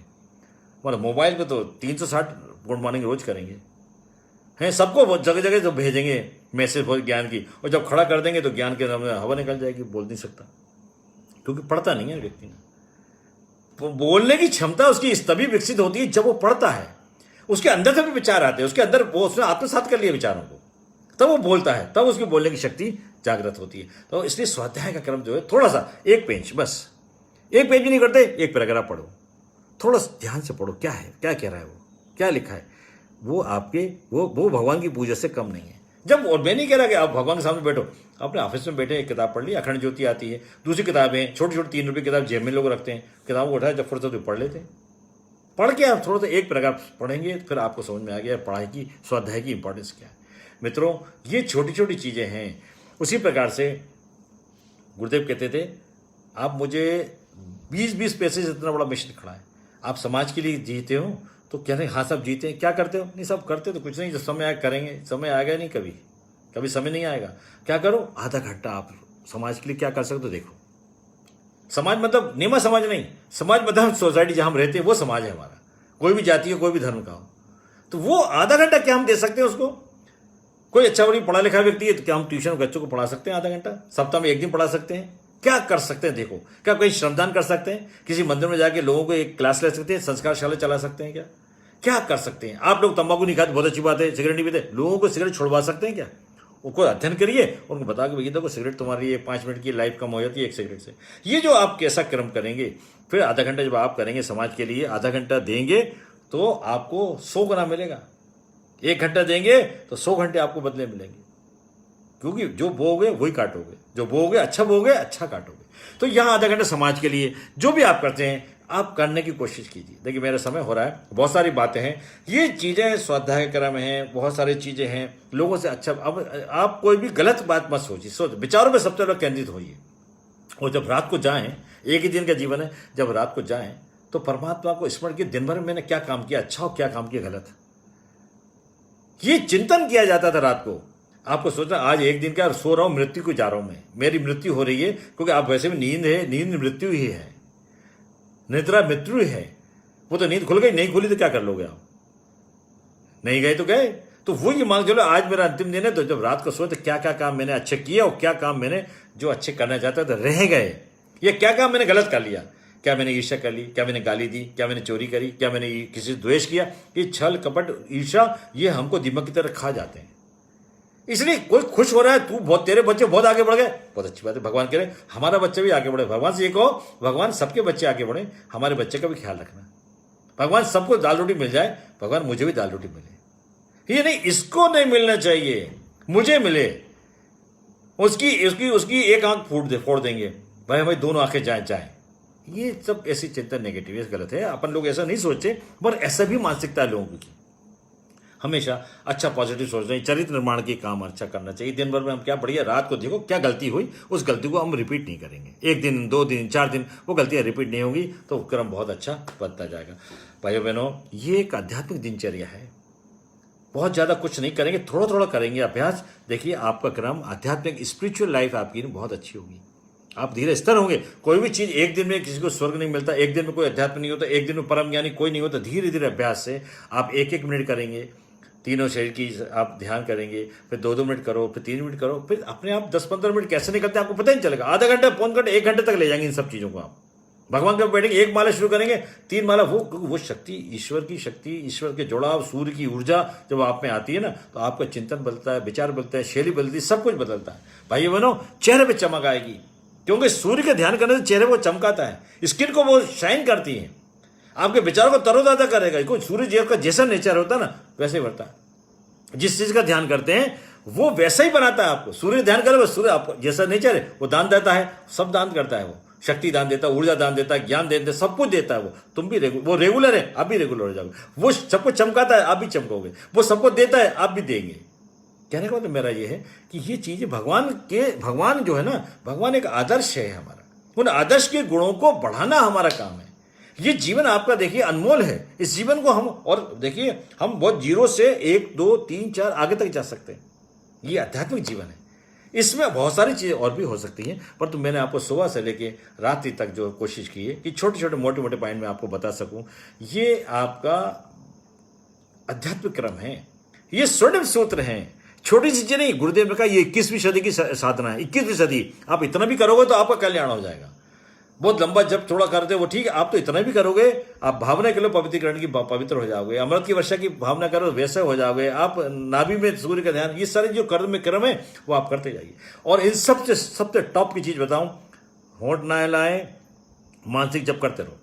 मतलब मोबाइल पे तो 360 गुड मॉर्निंग रोज करेंगे हैं, सबको जगह जगह तो भेजेंगे मैसेज ज्ञान की, और जब खड़ा कर देंगे तो ज्ञान के नाम में हवा निकल जाएगी, बोल नहीं सकता, क्योंकि पढ़ता नहीं है व्यक्ति ने। बोलने की क्षमता उसकी तभी विकसित होती है जब वो पढ़ता है, उसके अंदर से भी विचार आते हैं, उसके अंदर वो उसने आत्मसात कर लिया विचारों को, तब वो बोलता है, तब उसकी बोलने की शक्ति जागृत होती है। तो इसलिए स्वाध्याय का क्रम जो है थोड़ा सा, एक पेज, बस एक पेज भी नहीं करते, एक पैराग्राफ पढ़ो, थोड़ा ध्यान से पढ़ो, क्या है, क्या कह रहा है वो, क्या लिखा है, वो आपके वो भगवान की पूजा से कम नहीं है। जब, और मैं नहीं कह रहा कि आप भगवान के सामने बैठो, अपने ऑफिस में बैठे एक किताब पढ़ ली, अखंड ज्योति आती है, दूसरी किताबें छोटी छोटी 3 रुपये किताब जेब में लोग रखते हैं, किताबों को उठाए जब फुर्सत पढ़ लेते हैं। पढ़ के आप थोड़ा सा एक पैराग्राफ पढ़ेंगे फिर आपको समझ में आ गया पढ़ाई की, स्वाध्याय की इंपॉर्टेंस क्या है। मित्रों, ये छोटी छोटी चीज़ें हैं। उसी प्रकार से गुरुदेव कहते थे, आप मुझे 20-20 पैसे से इतना बड़ा मिशन खड़ा है, आप समाज के लिए जीते हो, तो कह रहे हाँ सब जीते हैं, क्या करते हो? नहीं सब करते तो कुछ नहीं, जब समय आया करेंगे, समय आएगा नहीं, कभी समय नहीं आएगा। क्या करो, आधा घंटा आप समाज के लिए क्या कर सकते हो देखो। समाज मतलब नियमा समाज नहीं, समाज मतलब सोसाइटी जहां हम रहते हैं वो समाज है हमारा, कोई भी जाति हो कोई भी धर्म का हो, तो वो आधा घंटा क्या हम दे सकते हैं उसको। कोई अच्छा बड़ी पढ़ा लिखा व्यक्ति है तो क्या हम ट्यूशन बच्चों को पढ़ा सकते हैं आधा घंटा, सप्ताह में 1 दिन पढ़ा सकते हैं? क्या कर सकते हैं देखो। क्या कोई श्रमदान कर सकते हैं? किसी मंदिर में जाके लोगों को एक क्लास ले सकते हैं, संस्कारशाला चला सकते हैं? क्या कर सकते हैं? आप लोग तंबाकू नहीं खाते, बहुत अच्छी बात है, सिगरेट नहीं पीते, लोगों को सिगरेट छुड़वा सकते हैं क्या? उनको अध्ययन करिए, उनको बता के भैया देखो सिगरेट तुम्हारी ये 5 मिनट की लाइफ कम हो जाती है एक सिगरेट से। ये जो आप कैसा कर्म करेंगे, फिर आधा घंटा जब आप करेंगे समाज के लिए, आधा घंटा देंगे तो आपको 100 गुना मिलेगा। 1 घंटा देंगे तो 100 घंटे आपको बदले मिलेंगे, क्योंकि जो बोओगे वही काटोगे, जो बोओगे अच्छा काटोगे। तो यहाँ आधा घंटा समाज के लिए जो भी आप करते हैं आप करने की कोशिश कीजिए। देखिए मेरा समय हो रहा है, बहुत सारी बातें हैं, ये चीज़ें स्वाध्याय क्रम हैं, बहुत सारी चीज़ें हैं, लोगों से अच्छा। अब आप कोई भी गलत बात मत सोचिए, विचारों में सबसे ज़्यादा केंद्रित होइए। और जब रात को जाएं, एक ही दिन का जीवन है, जब रात को जाएं तो परमात्मा को स्मरण किए, दिन भर में मैंने क्या काम किया अच्छा और क्या काम किया गलत, ये चिंतन किया जाता था रात को। आपको सोचना आज एक दिन का सो रहा हूं, मृत्यु को जा रहा हूं, मैं मेरी मृत्यु हो रही है, क्योंकि आप वैसे भी नींद है, नींद मृत्यु ही है, निद्रा मृत्यु है। वो तो नींद खुल गई, नहीं खुली तो क्या कर लोगे आप? नहीं गए तो गए। तो वो ये मान चलो आज मेरा अंतिम दिन है, तो जब रात को सोए तो क्या क्या काम मैंने अच्छे किया और क्या काम मैंने जो अच्छे करना चाहता था रह गए, ये क्या काम मैंने गलत कर लिया, क्या मैंने ईर्ष्या कर ली, क्या मैंने गाली दी, क्या मैंने चोरी करी, क्या मैंने किसी से द्वेष किया। ये छल कपट ईर्ष्या ये हमको दीमक की तरह खा जाते हैं। इसलिए कोई खुश हो रहा है, तू बहुत, तेरे बच्चे बहुत आगे बढ़ गए, बहुत अच्छी बात है, भगवान कह रहे हमारा बच्चा भी आगे बढ़े। भगवान से ये कहो, भगवान सबके बच्चे आगे बढ़े, हमारे बच्चे का भी ख्याल रखना। भगवान सबको दाल रोटी मिल जाए, भगवान मुझे भी दाल रोटी मिले। ये नहीं इसको नहीं मिलना चाहिए, मुझे मिले, उसकी एक आंख फोड़ देंगे, भाई हमारी दोनों आंखें जाए। ये सब ऐसी चिंतन नेगेटिव है, गलत है। अपन लोग ऐसा नहीं सोचते, पर ऐसा भी मानसिकता है लोगों की। हमेशा अच्छा पॉजिटिव सोचना चाहिए, चरित्र निर्माण की काम अच्छा करना चाहिए। दिन भर में हम क्या बढ़िया, रात को देखो क्या गलती हुई, उस गलती को हम रिपीट नहीं करेंगे। 1 दिन 2 दिन 4 दिन वो गलतियां रिपीट नहीं होगी, तो क्रम बहुत अच्छा बनता जाएगा। भाइयों बहनों, ये एक आध्यात्मिक दिनचर्या है, बहुत ज़्यादा कुछ नहीं करेंगे, थोड़ा थोड़ा करेंगे अभ्यास। देखिए आपका क्रम आध्यात्मिक स्पिरिचुअल लाइफ आपकी बहुत अच्छी होगी, आप धीरे स्तर होंगे। कोई भी चीज़ एक दिन में, किसी को स्वर्ग नहीं मिलता, एक दिन में कोई अध्यात्म नहीं होता, एक दिन में परम ज्ञानी कोई नहीं होता। धीरे धीरे अभ्यास से आप 1-1 मिनट करेंगे, तीनों शरीर की आप ध्यान करेंगे, फिर 2-2 मिनट करो, फिर 3 मिनट करो, फिर अपने आप 10-15 मिनट कैसे निकलते हैं आपको पता ही नहीं चलेगा। आधा घंटा, पौन घंटे, 1 घंटे तक ले जाएंगे इन सब चीज़ों को। आप भगवान के बैठेंगे, 1 माला शुरू करेंगे, 3 माला, वो शक्ति, ईश्वर की शक्ति, ईश्वर के जुड़ाव, सूर्य की ऊर्जा जब आप में आती है ना, तो आपका चिंतन बदलता है, विचार बदलता है, शैली बदलती है, सब कुछ बदलता है। भाई बहनों, चेहरे पर चमक आएगी, क्योंकि सूर्य का ध्यान करने से चेहरे को चमकाता है, स्किन को वो शाइन करती है, आपके विचारों को तरोताजा करेगा। कोई सूर्य जी का जैसा नेचर होता है ना, वैसे ही बढ़ता है। जिस चीज का ध्यान करते हैं वो वैसा ही बनाता है आपको। सूर्य ध्यान करो, सूर्य आपको जैसा नेचर है वो दान देता है, सब दान करता है, वो शक्ति दान देता है, ऊर्जा दान देता है, ज्ञान देता है, सब कुछ देता है वो। तुम भी वो रेगुलर है, आप भी रेगुलर हो जाओगे। वो सबको चमकाता है, आप भी चमकोगे। वो सबको देता है, आप भी देंगे। कहने का मतलब मेरा ये है कि ये चीजें भगवान जो है ना, भगवान एक आदर्श है हमारा, उन आदर्श के गुणों को बढ़ाना हमारा काम है। ये जीवन आपका देखिए अनमोल है, इस जीवन को हम, और देखिए हम बहुत 0 से 1 2 3 4 आगे तक जा सकते हैं। ये आध्यात्मिक जीवन है, इसमें बहुत सारी चीज़ें और भी हो सकती हैं, परंतु मैंने आपको सुबह से लेके रात्रि तक जो कोशिश की है कि छोटे छोटे मोटे मोटे पॉइंट में आपको बता सकूं। ये आपका आध्यात्मिक क्रम है, ये स्वर्णिम सूत्र हैं, छोटी चीजें नहीं। गुरुदेव ने कहा ये 21वीं सदी की साधना है, 21वीं सदी। आप इतना भी करोगे तो आपका कल्याण हो जाएगा। बहुत लंबा जब थोड़ा करते वो ठीक है, आप तो इतना भी करोगे, आप भावना के लो पवित्रीकरण की, पवित्र हो जाओगे। अमृत की वर्षा की भावना करो, वैसे हो जाओगे आप। नाभि में सूर्य का ध्यान, ये सारे जो क्रम है वो आप करते जाइए। और इन सबसे टॉप की चीज बताऊं, होंठ ना लाए, मानसिक जप करते रहो।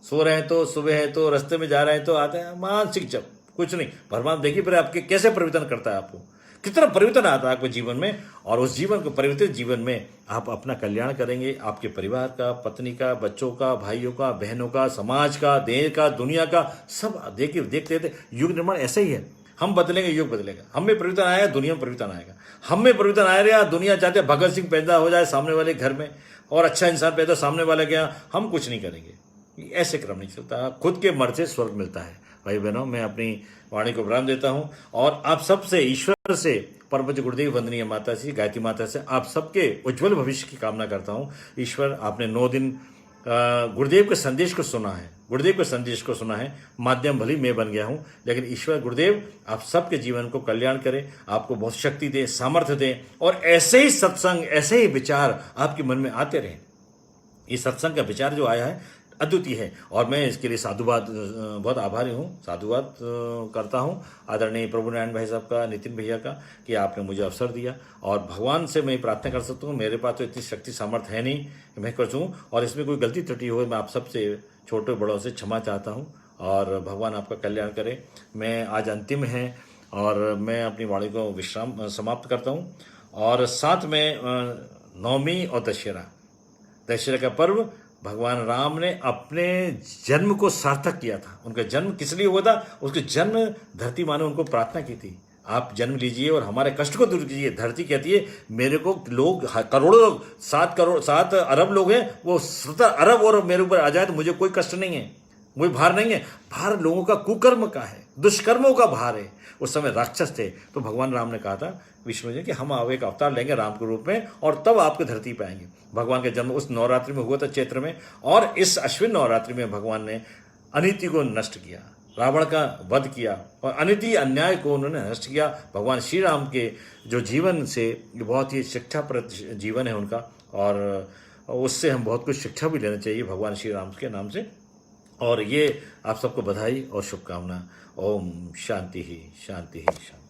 सो रहे हैं तो, सुबह है तो, रास्ते में जा रहे हैं तो, आते हैं मानसिक जप, कुछ नहीं। भगवान देखिए फिर आपके कैसे परिवर्तन करता है आपको, कितना परिवर्तन आता है आपके जीवन में, और उस जीवन को परिवर्तित जीवन में आप अपना कल्याण करेंगे, आपके परिवार का, पत्नी का, बच्चों का, भाइयों का, बहनों का, समाज का, देश का, दुनिया का, सब देखते देखते युग निर्माण ऐसा ही है। हम बदलेंगे, युग बदलेगा। हम में परिवर्तन आएगा, दुनिया में परिवर्तन आएगा। हम में परिवर्तन आएगा, दुनिया चाहते भगत सिंह पैदा हो जाए सामने वाले घर में, और अच्छा इंसान पैदा सामने वाले के यहाँ, हम कुछ नहीं करेंगे। ऐसे क्रम नहीं चलता। खुद के मर्द से स्वर्ग मिलता है। भाई बहनों, मैं अपनी वाणी को विराम देता हूँ, और आप सबसे, ईश्वर से, परम पूज्य गुरुदेव वंदनीय माता जी, गायत्री माता से आप सबके उज्जवल भविष्य की कामना करता हूँ। ईश्वर, आपने 9 दिन गुरुदेव के संदेश को सुना है, गुरुदेव के संदेश को सुना है, माध्यम भले मैं बन गया हूँ, लेकिन ईश्वर गुरुदेव आप सबके जीवन को कल्याण करें, आपको बहुत शक्ति दे, सामर्थ्य दे, और ऐसे ही सत्संग, ऐसे ही विचार आपके मन में आते रहें। ये सत्संग का विचार जो आया है अद्वितीय है, और मैं इसके लिए साधुवाद, बहुत आभारी हूँ, साधुवाद करता हूँ आदरणीय प्रभु नारायण भाई साहब का, नितिन भैया का, कि आपने मुझे अवसर दिया। और भगवान से मैं प्रार्थना कर सकता हूँ, मेरे पास तो इतनी शक्ति सामर्थ्य है नहीं कि मैं कर सकूँ, और इसमें कोई गलती त्रुटि हो मैं आप सबसे, छोटे बड़ों से क्षमा चाहता हूँ, और भगवान आपका कल्याण करे। मैं आज अंतिम है, और मैं अपनी वाणी को विश्राम समाप्त करता हूँ। और साथ में नवमी और दशहरा का पर्व, भगवान राम ने अपने जन्म को सार्थक किया था। उनका जन्म किस लिए हुआ था? उसके जन्म धरती माँ ने उनको प्रार्थना की थी, आप जन्म लीजिए और हमारे कष्ट को दूर कीजिए। धरती कहती है मेरे को लोग, करोड़ों लोग, 7 अरब लोग हैं, वो 70 अरब और मेरे ऊपर आ जाए तो मुझे कोई कष्ट नहीं है, मुझे भार नहीं है। भार लोगों का कुकर्म का है, दुष्कर्मों का भार है। उस समय राक्षस थे, तो भगवान राम ने कहा था विष्णु जी कि हम एक अवतार लेंगे राम के रूप में, और तब आपके धरती पे आएंगे। भगवान का जन्म उस नवरात्रि में हुआ था, चैत्र में, और इस अश्विन नवरात्रि में भगवान ने अनीति को नष्ट किया, रावण का वध किया, और अनीति अन्याय को उन्होंने नष्ट किया। भगवान श्री राम के जो जीवन से, बहुत ही शिक्षाप्रद जीवन है उनका, और उससे हम बहुत कुछ शिक्षा भी लेना चाहिए भगवान श्री राम के नाम से। और ये आप सबको बधाई और शुभकामना। ओम शांति ही शांति ही शांति।